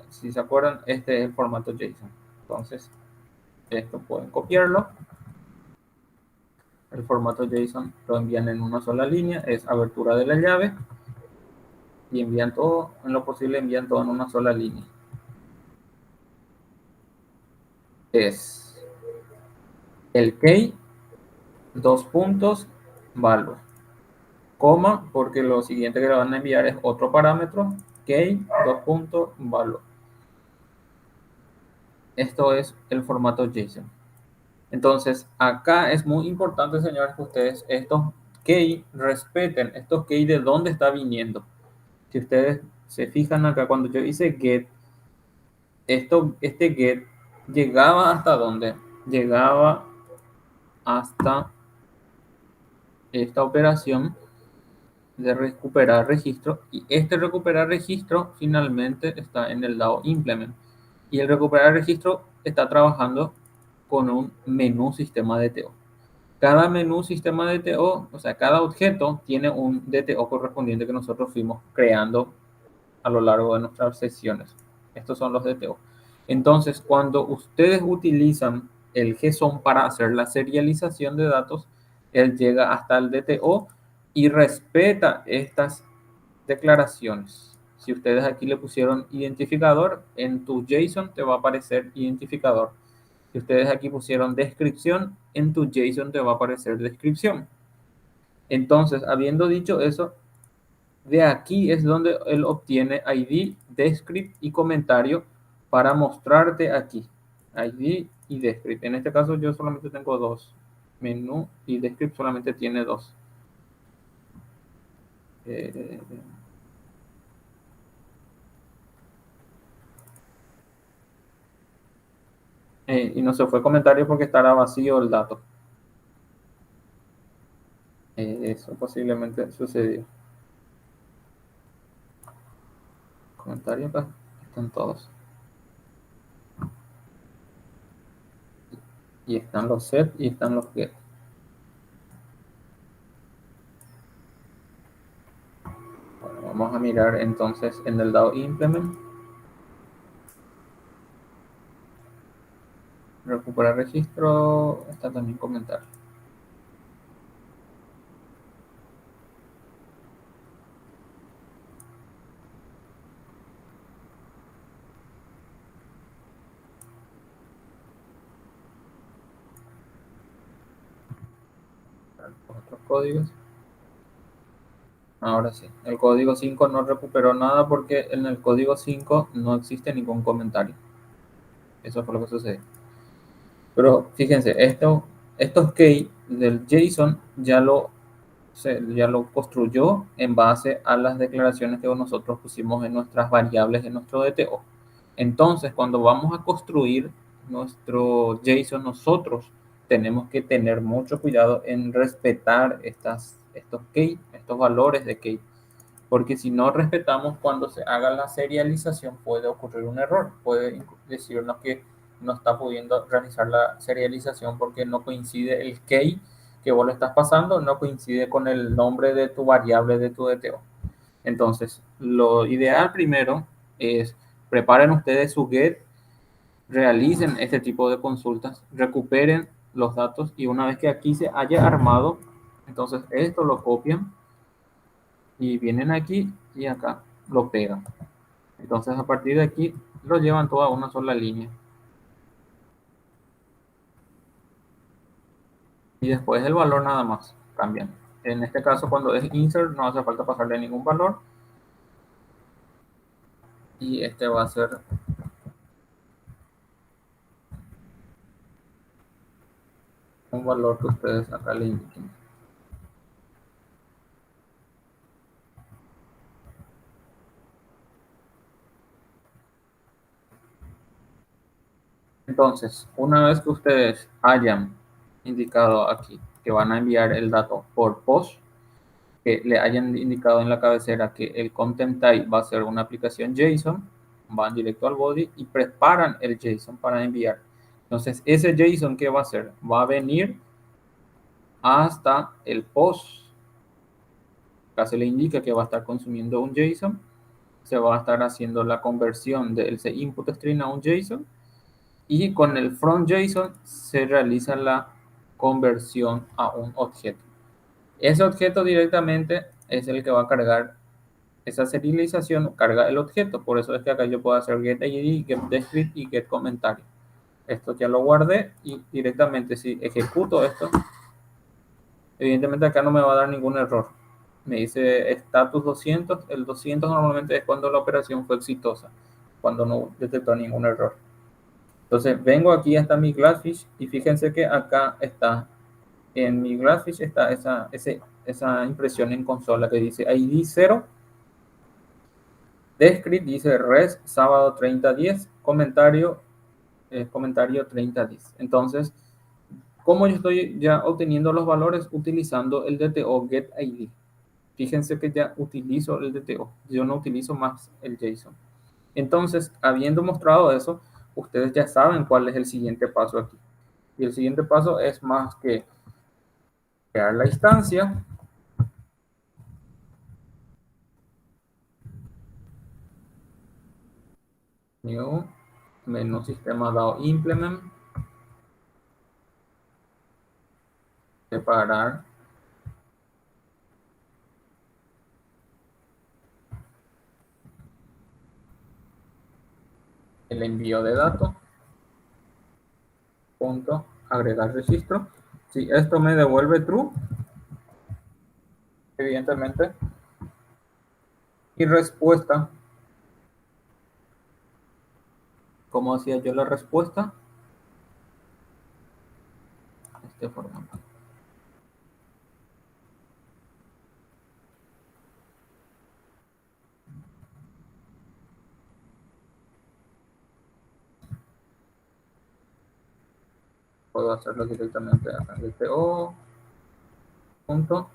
Si se acuerdan, este es el formato JSON. Entonces, Esto pueden copiarlo. El formato JSON lo envían en una sola línea, es abertura de la llave y envían todo, en lo posible envían todo en una sola línea. Es el key, dos puntos, value, coma, porque lo siguiente que le van a enviar es otro parámetro, key, dos puntos, value. Esto es el formato JSON. Entonces, acá es muy importante, señores, que ustedes estos key respeten, estos key de dónde está viniendo. Si ustedes se fijan acá, cuando yo hice get, este get llegaba hasta dónde? Llegaba hasta esta operación de recuperar registro, y este recuperar registro finalmente está en el lado implement, y el recuperar registro está trabajando con un menú sistema DTO. Cada menú sistema DTO, o sea, cada objeto tiene un DTO correspondiente que nosotros fuimos creando a lo largo de nuestras sesiones. Estos son los DTO. Entonces, cuando ustedes utilizan el JSON para hacer la serialización de datos, él llega hasta el DTO y respeta estas declaraciones. Si ustedes aquí le pusieron identificador, en tu JSON te va a aparecer identificador. Si ustedes aquí pusieron descripción, en tu JSON te va a aparecer descripción. Entonces, habiendo dicho eso, de aquí es donde él obtiene ID, descript y comentario para mostrarte aquí. ID y descript. En este caso yo solamente tengo dos. Menú y descript solamente tiene dos. Y no se fue comentario porque estará vacío el dato. Eso posiblemente sucedió. Comentarios acá están todos. Y están los set y están los get. Bueno, vamos a mirar entonces en el lado implement. Recuperar registro. Está también comentario. Otros códigos. Ahora sí, el código 5 no recuperó nada porque en el código 5 no existe ningún comentario. Eso fue lo que sucedió. Pero fíjense, estos key del JSON ya lo construyó en base a las declaraciones que nosotros pusimos en nuestras variables de nuestro DTO. Entonces, cuando vamos a construir nuestro JSON, nosotros tenemos que tener mucho cuidado en respetar estos key, estos valores de key, porque si no respetamos, cuando se haga la serialización puede ocurrir un error, puede decirnos que no está pudiendo realizar la serialización porque no coincide el key que vos le estás pasando, no coincide con el nombre de tu variable de tu DTO. Entonces, lo ideal primero es preparen ustedes su get, realicen este tipo de consultas, recuperen los datos y una vez que aquí se haya armado, entonces esto lo copian y vienen aquí y acá lo pegan. Entonces a partir de aquí lo llevan todo a una sola línea. Y después el valor nada más cambian. En este caso cuando es insert no hace falta pasarle ningún valor. Y este va a ser un valor que ustedes acá le indiquen. Entonces, una vez que ustedes hayan indicado aquí que van a enviar el dato por post, que le hayan indicado en la cabecera que el content type va a ser una aplicación JSON, van directo al body y preparan el JSON para enviar. Entonces, ese JSON, ¿qué va a hacer? Va a venir hasta el post. Acá se le indica que va a estar consumiendo un JSON, se va a estar haciendo la conversión de ese input string a un JSON y con el from JSON se realiza la conversión a un objeto. Ese objeto directamente es el que va a cargar esa serialización, carga el objeto. Por eso es que acá yo puedo hacer get ID, get descript y get comentario. Esto ya lo guardé y directamente si ejecuto esto, evidentemente acá no me va a dar ningún error. Me dice status 200. El 200 normalmente es cuando la operación fue exitosa, cuando no detectó ningún error. Entonces vengo aquí hasta mi Glassfish y fíjense que acá está, en mi Glassfish está esa impresión en consola que dice ID 0, descript dice res sábado 30:10, comentario 30:10. Entonces, ¿cómo yo estoy ya obteniendo los valores? Utilizando el DTO getID. Fíjense que ya utilizo el DTO, yo no utilizo más el JSON. Entonces, habiendo mostrado eso, ustedes ya saben cuál es el siguiente paso aquí. Y el siguiente paso es más que crear la instancia, new, menú sistema dado implement, separar el envío de datos, punto, agregar registro. Si esto me devuelve true, evidentemente, y respuesta, como hacía yo la respuesta, este formato. Puedo hacerlo directamente acá en DTO, punto.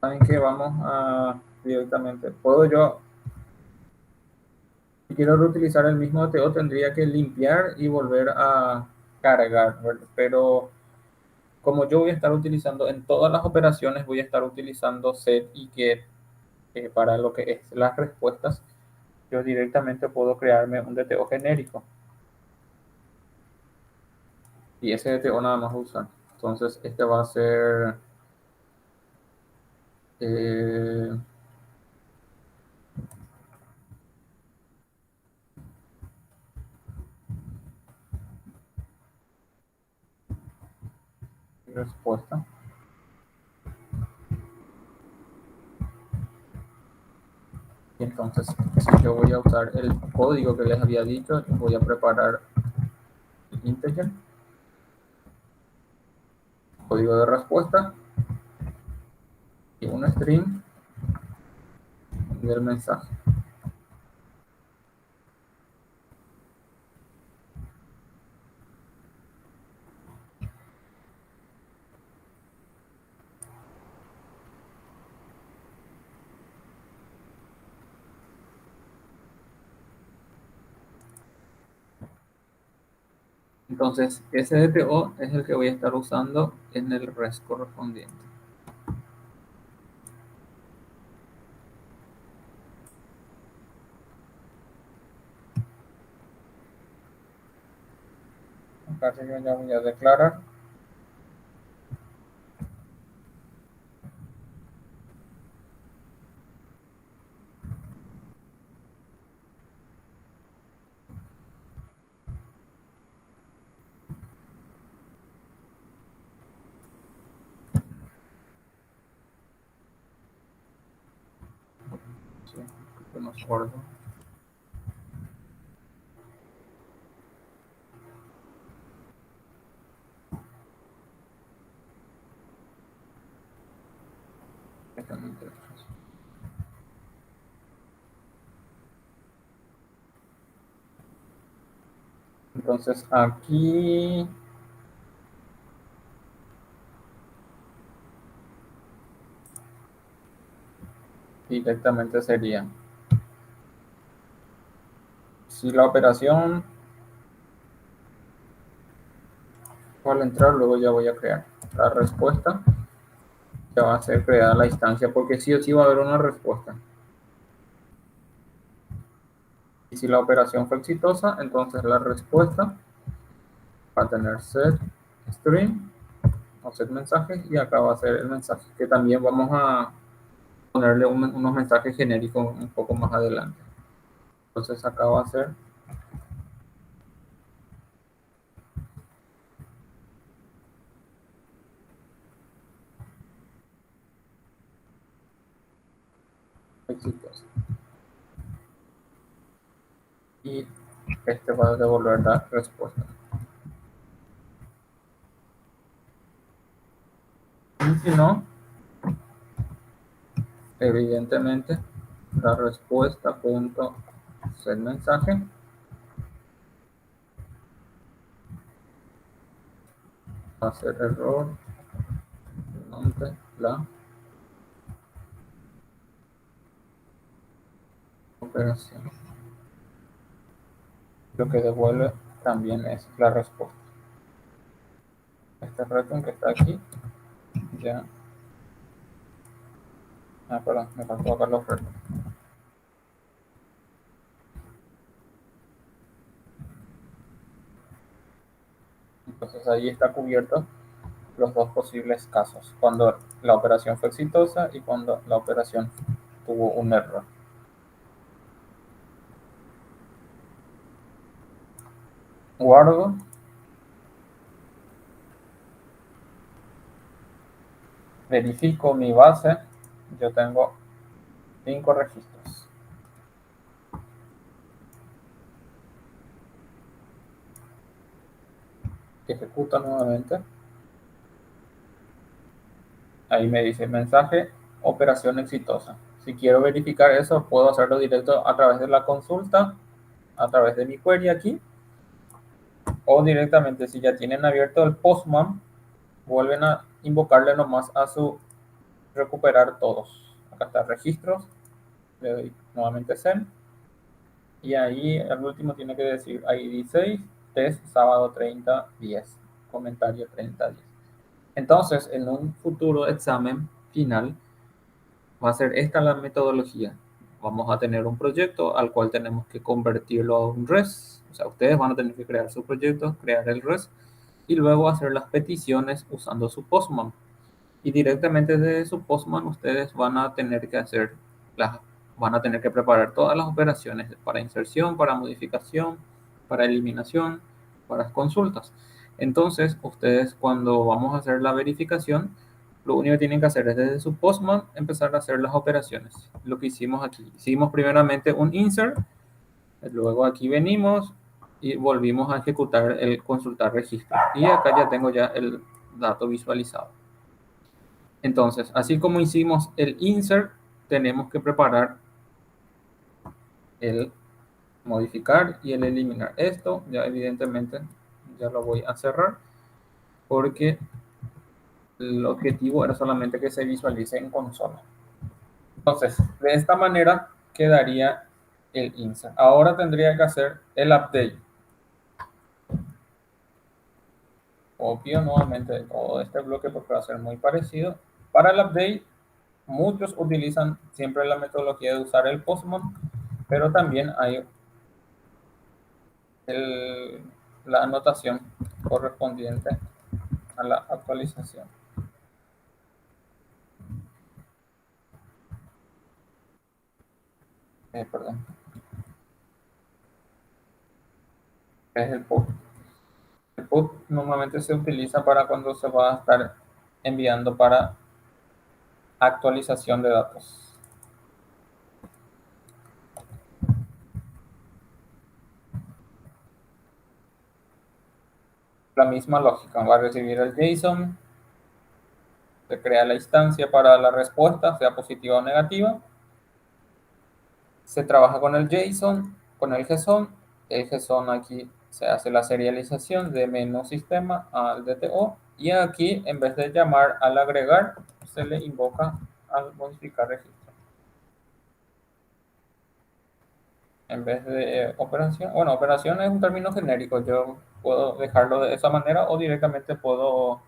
Saben que vamos a directamente, puedo yo, si quiero reutilizar el mismo DTO, tendría que limpiar y volver a cargar, ¿verdad? Pero como yo voy a estar utilizando en todas las operaciones, voy a estar utilizando set y get para lo que es las respuestas, yo directamente puedo crearme un DTO genérico y ese DTO nada más usar. Entonces este va a ser eh, respuesta. Y entonces, si yo voy a usar el código que les había dicho, voy a preparar el integer, código de respuesta y un string del mensaje. Entonces, ese DTO es el que voy a estar usando en el REST correspondiente. Acá yo ya voy a declarar. Sí, que nos guardo. Entonces aquí directamente sería, si la operación Al entrar, luego ya voy a crear la respuesta. Ya va a ser creada la instancia porque sí o sí va a haber una respuesta. Y si la operación fue exitosa, entonces la respuesta va a tener set string o set mensaje y acá va a ser el mensaje que también vamos a ponerle unos mensajes genéricos un poco más adelante. Entonces acá va a ser exitosa. Y este va a devolver la respuesta. Y si no, evidentemente la respuesta punto set mensaje va a ser error nombre la operación. Lo que devuelve también es la respuesta. Este return que está aquí ya. Perdón, me faltó acá los returns. Entonces ahí está cubierto los dos posibles casos, cuando la operación fue exitosa y cuando la operación tuvo un error. Guardo, verifico mi base, yo tengo 5 registros. Ejecuto nuevamente. Ahí me dice mensaje, operación exitosa. Si quiero verificar eso, puedo hacerlo directo a través de la consulta, a través de mi query aquí, o directamente si ya tienen abierto el Postman, vuelven a invocarle nomás a su recuperar todos. Acá está registros, le doy nuevamente send y ahí al último tiene que decir ID 6, test sábado 30-10, comentario 30-10. Entonces, en un futuro examen final, va a ser esta la metodología. Vamos a tener un proyecto al cual tenemos que convertirlo a un REST. O sea, ustedes van a tener que crear su proyecto, crear el REST y luego hacer las peticiones usando su Postman. Y directamente desde su Postman ustedes van a tener que hacer van a tener que preparar todas las operaciones para inserción, para modificación, para eliminación, para consultas. Entonces, ustedes cuando vamos a hacer la verificación, lo único que tienen que hacer es desde su Postman empezar a hacer las operaciones. Lo que hicimos aquí. Hicimos primeramente un insert, luego aquí venimos y volvimos a ejecutar el consultar registro. Y acá ya tengo ya el dato visualizado. Entonces, así como hicimos el insert, tenemos que preparar el modificar y el eliminar. Esto ya evidentemente ya lo voy a cerrar porque el objetivo era solamente que se visualice en consola. Entonces, de esta manera quedaría el insert. Ahora tendría que hacer el update. Copio nuevamente todo este bloque porque va a ser muy parecido. Para el update, muchos utilizan siempre la metodología de usar el Postman, pero también hay la anotación correspondiente a la actualización. Perdón. Es el put. El put normalmente se utiliza para cuando se va a estar enviando para actualización de datos. La misma lógica, va a recibir el JSON, se crea la instancia para la respuesta, sea positiva o negativa, se trabaja con el JSON, con el JSON aquí se hace la serialización de menú sistema al DTO y aquí en vez de llamar al agregar se le invoca al modificar registro. En vez de operación, bueno, operación es un término genérico, yo puedo dejarlo de esa manera o directamente puedo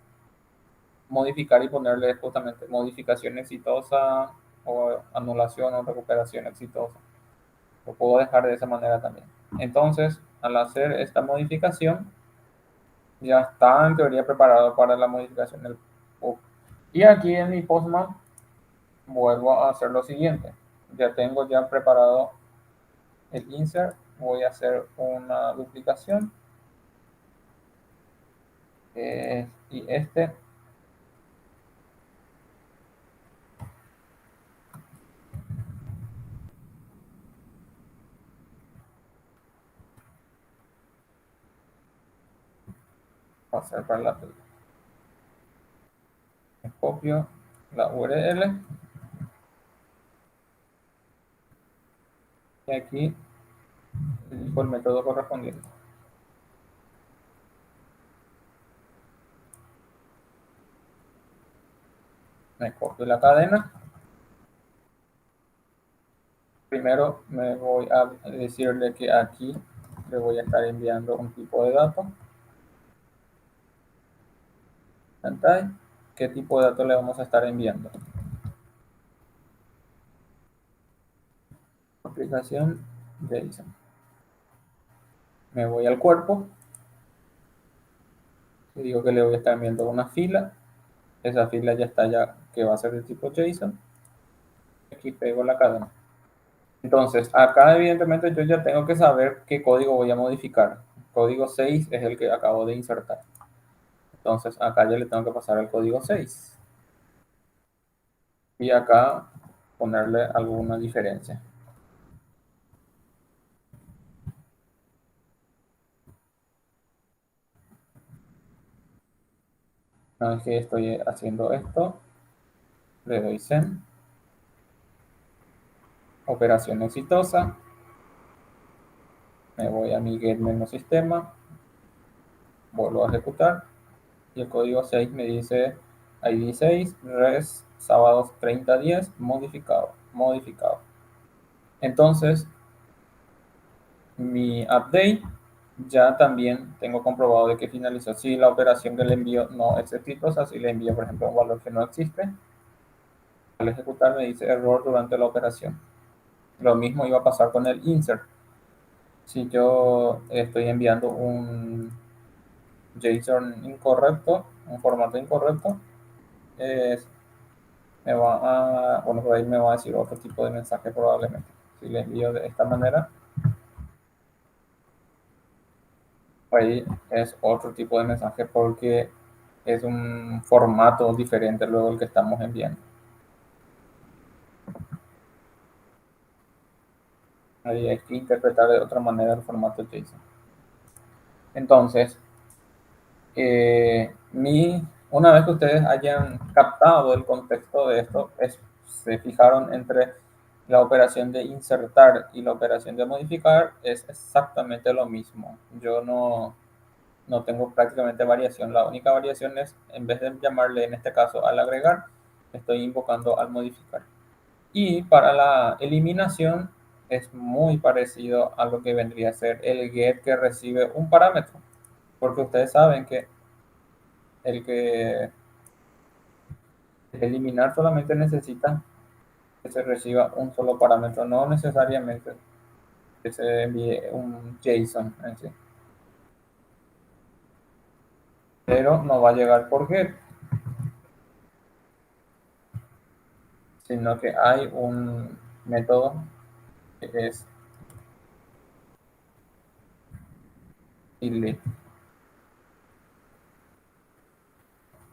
modificar y ponerle justamente modificación exitosa o anulación o recuperación exitosa. Lo puedo dejar de esa manera también. Entonces, al hacer esta modificación, ya está en teoría preparado para la modificación del PUB. Y aquí en mi Postman vuelvo a hacer lo siguiente. Ya tengo ya preparado el insert. Voy a hacer una duplicación. Y este va a ser para la tuya. Copio la URL y aquí elijo el método correspondiente. Me copio la cadena. Primero me voy a decirle que aquí le voy a estar enviando un tipo de dato. ¿Qué tipo de dato le vamos a estar enviando? Aplicación JSON. Me voy al cuerpo y digo que le voy a estar enviando una fila. Esa fila ya está ya que va a ser de tipo JSON. Aquí pego la cadena. Entonces, acá evidentemente yo ya tengo que saber qué código voy a modificar. Código 6 es el que acabo de insertar. Entonces, acá ya le tengo que pasar el código 6. Y acá ponerle alguna diferencia. Una vez que estoy haciendo esto, le doy send. Operación exitosa. Me voy a mi get menú sistema. Vuelvo a ejecutar. Y el código 6 me dice ID 6, res, sábados 30:10, modificado. Entonces, mi update ya también tengo comprobado de que finalizó. Si la operación que le envío no es exitosa, si le envío, por ejemplo, un valor que no existe, al ejecutar me dice error durante la operación. Lo mismo iba a pasar con el insert. Si yo estoy enviando un JSON incorrecto, un formato incorrecto, me va a, bueno, por ahí me va a decir otro tipo de mensaje probablemente. Si le envío de esta manera, ahí es otro tipo de mensaje porque es un formato diferente luego el que estamos enviando. Ahí hay que interpretar de otra manera el formato JSON. Entonces, una vez que ustedes hayan captado el contexto de esto, se fijaron entre la operación de insertar y la operación de modificar, es exactamente lo mismo. Yo no tengo prácticamente variación. La única variación es, en vez de llamarle en este caso al agregar, estoy invocando al modificar. Y para la eliminación es muy parecido a lo que vendría a ser el get que recibe un parámetro, porque ustedes saben que el que eliminar solamente necesita que se reciba un solo parámetro, no necesariamente que se envíe un JSON en sí. Pero no va a llegar por get, sino que hay un método que es delete.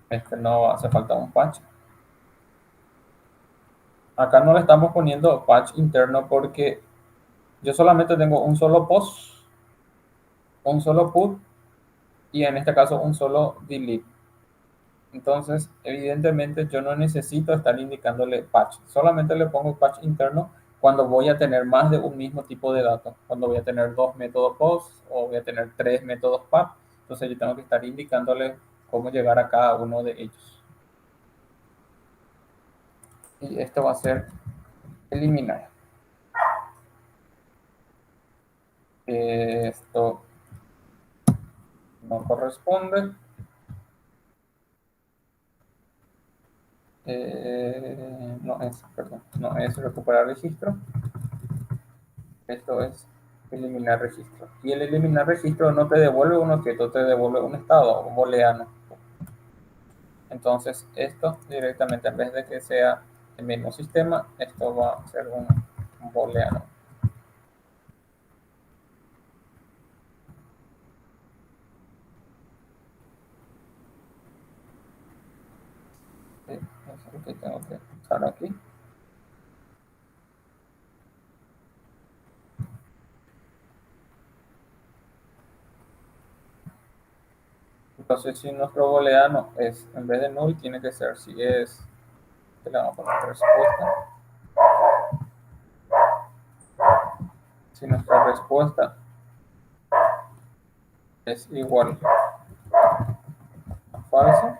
Este no hace falta un patch. Acá no le estamos poniendo patch interno porque yo solamente tengo un solo post, un solo put y en este caso un solo delete. Entonces, evidentemente yo no necesito estar indicándole patch. Solamente le pongo patch interno cuando voy a tener más de un mismo tipo de datos. Cuando voy a tener dos métodos post o voy a tener tres métodos pub. Entonces yo tengo que estar indicándole cómo llegar a cada uno de ellos. Y esto va a ser eliminar. Esto corresponde. No es, perdón, no es recuperar registro. Esto es eliminar registro. Y el eliminar registro no te devuelve un objeto, te devuelve un estado, un booleano. Entonces, esto directamente, en vez de que sea el mismo sistema, esto va a ser un booleano. Sí, eso es lo que tengo que usar aquí. Entonces, si nuestro booleano es, en vez de null, tiene que ser, si es, que le vamos a poner respuesta. Si nuestra respuesta es igual a falso,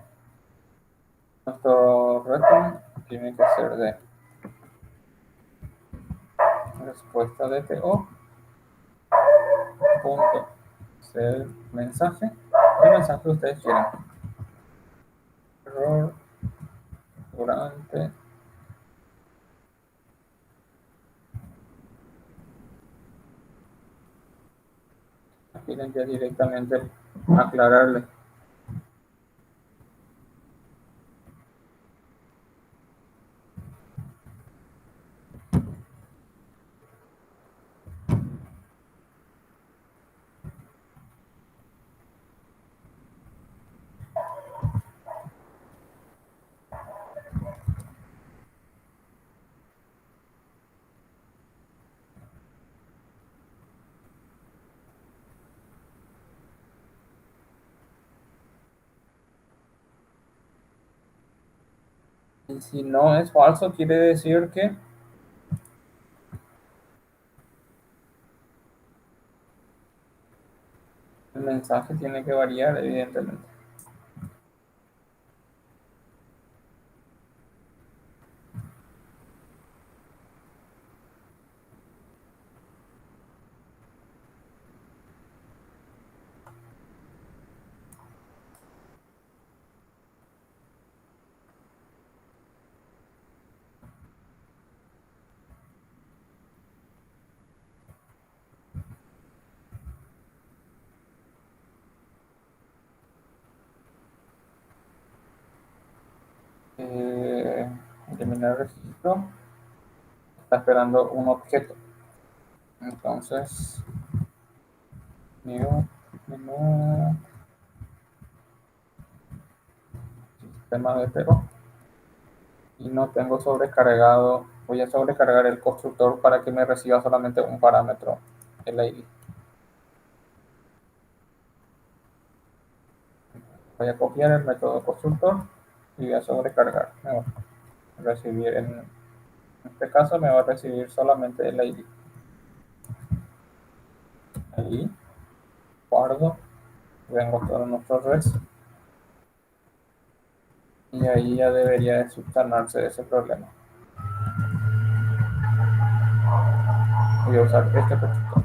nuestro return tiene que ser de respuesta de TO punto ser mensaje, el mensaje que ustedes quieran. Error durante quieren ya directamente aclararle. Y si no es falso, quiere decir que el mensaje tiene que variar, evidentemente. Eliminar registro, está esperando un objeto. Entonces, new, menú, sistema de pero. Y no tengo sobrecargado, voy a sobrecargar el constructor para que me reciba solamente un parámetro, el ID. Voy a copiar el método constructor y voy a sobrecargar. Me va a recibir, en este caso me va a recibir solamente el ID. Ahí, guardo, vengo todo nuestro res y ahí ya debería de subsanarse ese problema. Voy a usar este constructor.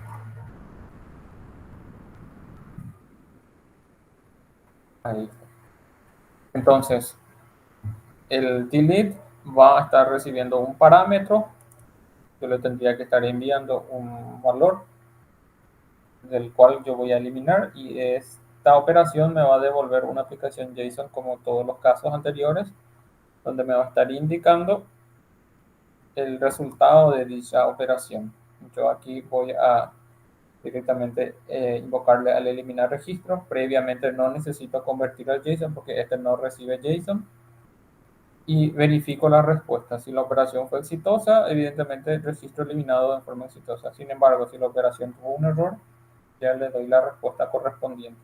Ahí. Entonces, el delete va a estar recibiendo un parámetro. Yo le tendría que estar enviando un valor del cual yo voy a eliminar y esta operación me va a devolver una aplicación JSON como todos los casos anteriores, donde me va a estar indicando el resultado de dicha operación. Yo aquí voy a directamente invocarle al eliminar registro. Previamente no necesito convertir al JSON porque este no recibe JSON. Y verifico la respuesta. Si la operación fue exitosa, evidentemente el registro eliminado de forma exitosa. Sin embargo, si la operación tuvo un error, ya le doy la respuesta correspondiente.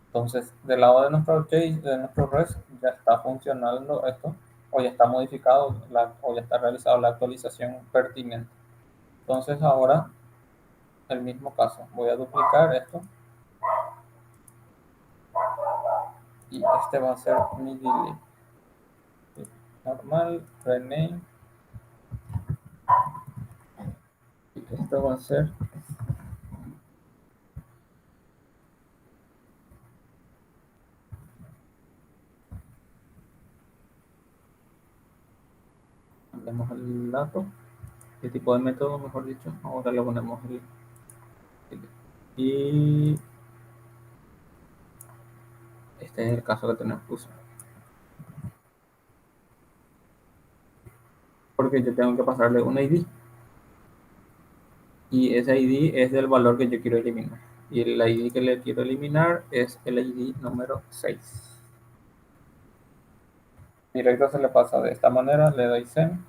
Entonces, del lado de nuestro case, de nuestro REST, ya está funcionando esto, o ya está modificado, o ya está realizado la actualización pertinente. Entonces, ahora, el mismo caso, voy a duplicar esto, y este va a ser mi delete. Normal, rename, y esto va a ser dato, qué tipo de método, mejor dicho. Ahora le ponemos y este es el caso que tenemos que usar. Porque yo tengo que pasarle un ID y ese ID es del valor que yo quiero eliminar. Y el ID que le quiero eliminar es el ID número 6. Directo se le pasa de esta manera, le doy send.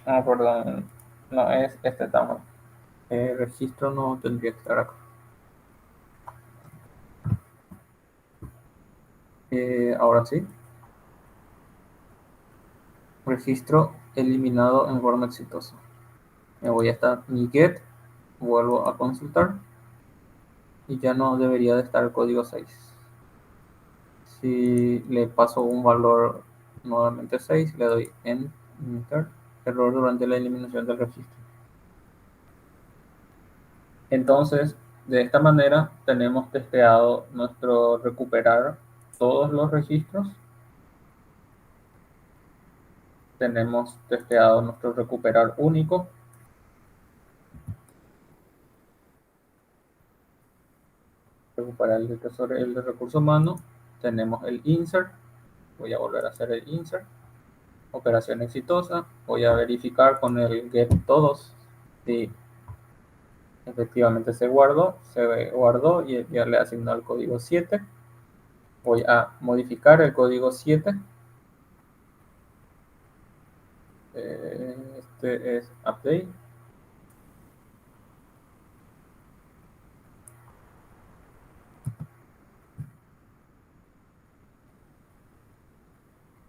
Ah, perdón, no es este tamaño. El registro no tendría que estar acá. Ahora sí. Registro eliminado en forma exitosa. Me voy hasta mi get, vuelvo a consultar y ya no debería de estar el código 6. Si le paso un valor nuevamente 6, le doy enter, error durante la eliminación del registro. Entonces, de esta manera tenemos testeado nuestro recuperar todos los registros. Tenemos testeado nuestro recuperar único. Recuperar el de recurso humano. Tenemos el insert. Voy a volver a hacer el insert. Operación exitosa. Voy a verificar con el get todos si efectivamente se guardó y ya le asignó el código 7. Voy a modificar el código 7. Este es update.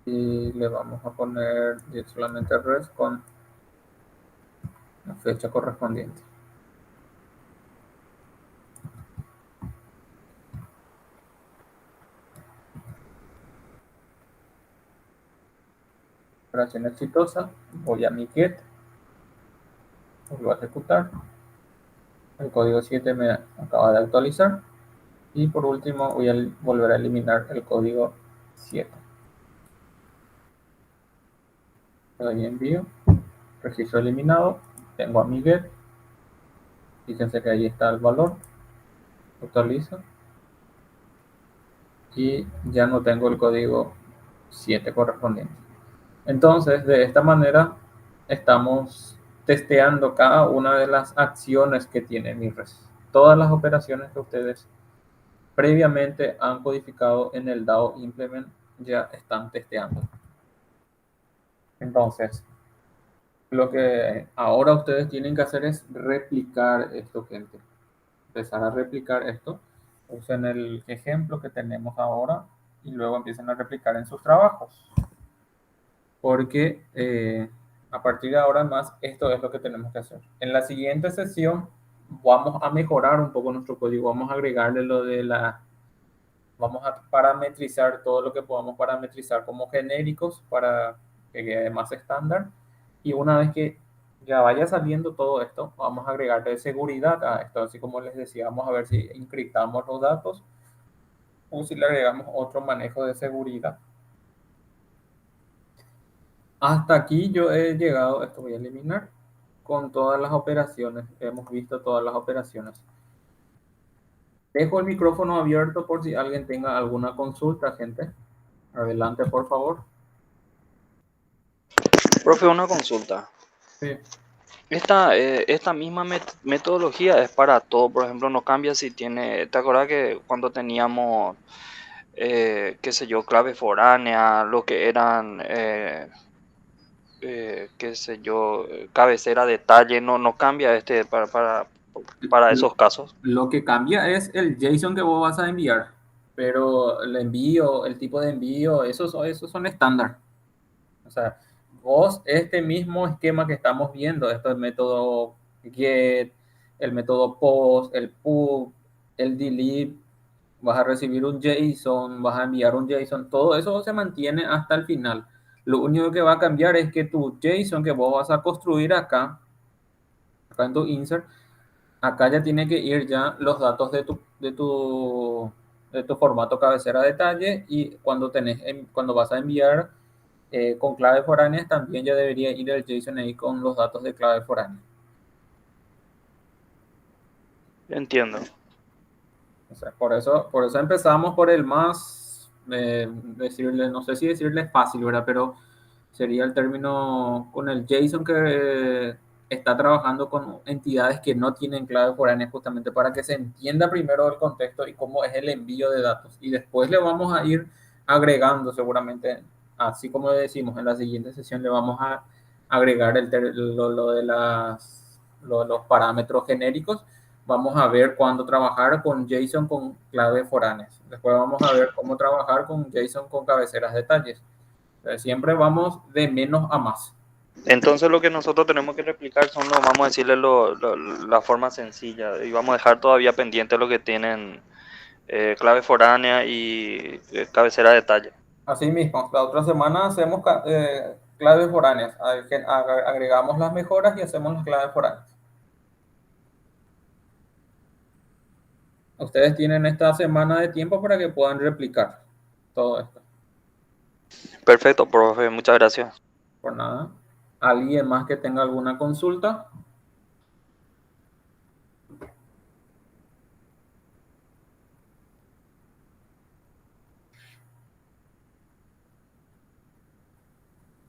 Y le vamos a poner solamente res con la fecha correspondiente. Operación exitosa. Voy a mi get. Vuelvo a ejecutar. El código 7 me acaba de actualizar. Y por último voy a volver a eliminar el código 7. Le doy envío. Registro eliminado. Tengo a mi get. Fíjense que ahí está el valor. Actualizo. Y ya no tengo el código 7 correspondiente. Entonces, de esta manera, estamos testeando cada una de las acciones que tiene mi red. Todas las operaciones que ustedes previamente han codificado en el DAO implement ya están testeando. Entonces, lo que ahora ustedes tienen que hacer es replicar esto, gente. Empezar a replicar esto. Usen el ejemplo que tenemos ahora y luego empiecen a replicar en sus trabajos. Porque a partir de ahora en más, esto es lo que tenemos que hacer. En la siguiente sesión vamos a mejorar un poco nuestro código, vamos a agregarle vamos a parametrizar todo lo que podamos parametrizar como genéricos para que quede más estándar. Y una vez que ya vaya saliendo todo esto, vamos a agregarle seguridad a esto, así como les decía, vamos a ver si encriptamos los datos o si le agregamos otro manejo de seguridad. Hasta aquí yo he llegado, esto voy a eliminar, con todas las operaciones. Hemos visto todas las operaciones. Dejo el micrófono abierto por si alguien tenga alguna consulta, gente. Adelante, por favor. Profe, una consulta. Sí. Esta misma metodología es para todo, por ejemplo, no cambia si tiene, ¿te acuerdas que cuando teníamos, qué sé yo, clave foránea, lo que eran, qué sé yo, cabecera detalle, no cambia para esos casos? Lo que cambia es el JSON que vos vas a enviar, pero el envío, el tipo de envío, esos son estándar. O sea, vos, este mismo esquema que estamos viendo, esto es el método get, el método post, el pub, el delete, vas a recibir un JSON, vas a enviar un JSON, todo eso se mantiene hasta el final. Lo único que va a cambiar es que tu JSON que vos vas a construir acá en tu insert, acá ya tiene que ir ya los datos de tu de tu formato cabecera detalle, y cuando vas a enviar con clave foráneas, también ya debería ir el JSON ahí con los datos de clave foránea. Entiendo. O sea, por eso empezamos por el más, decirle, no sé si decirle fácil, ¿verdad? Pero sería el término con el JSON que está trabajando con entidades que no tienen clave foránea, justamente para que se entienda primero el contexto y cómo es el envío de datos. Y después le vamos a ir agregando seguramente, así como decimos, en la siguiente sesión le vamos a agregar lo de los parámetros genéricos. Vamos a ver cuándo trabajar con JSON con clave foráneas. Después vamos a ver cómo trabajar con JSON con cabeceras detalles. Siempre vamos de menos a más. Entonces lo que nosotros tenemos que replicar son, vamos a decirle, la forma sencilla y vamos a dejar todavía pendiente lo que tienen clave foránea y cabecera de detalle. Así mismo, la otra semana hacemos claves foráneas. Agregamos las mejoras y hacemos las claves foráneas. Ustedes tienen esta semana de tiempo para que puedan replicar todo esto. Perfecto, profe, muchas gracias. Por nada. ¿Alguien más que tenga alguna consulta?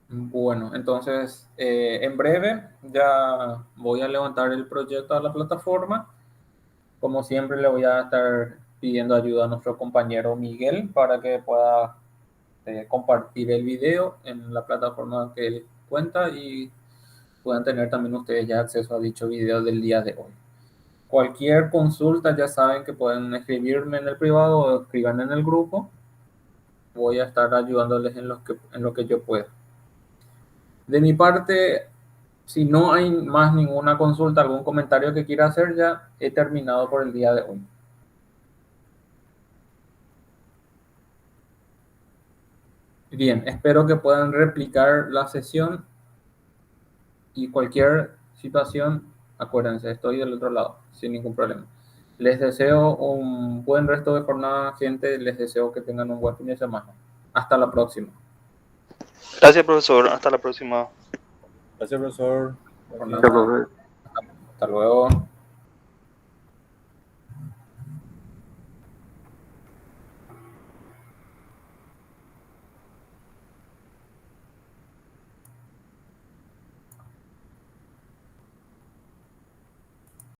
Bueno, entonces en breve ya voy a levantar el proyecto a la plataforma. Como siempre, le voy a estar pidiendo ayuda a nuestro compañero Miguel para que pueda compartir el video en la plataforma que él cuenta y puedan tener también ustedes ya acceso a dicho video del día de hoy. Cualquier consulta ya saben que pueden escribirme en el privado o escriban en el grupo. Voy a estar ayudándoles en lo que yo pueda. De mi parte, si no hay más ninguna consulta, algún comentario que quiera hacer, ya he terminado por el día de hoy. Bien, espero que puedan replicar la sesión y cualquier situación, acuérdense, estoy del otro lado, sin ningún problema. Les deseo un buen resto de jornada, gente. Les deseo que tengan un buen fin de semana. Hasta la próxima. Gracias, profesor. Hasta la próxima. Gracias, profesor. Por Buen día. nada. Hasta luego.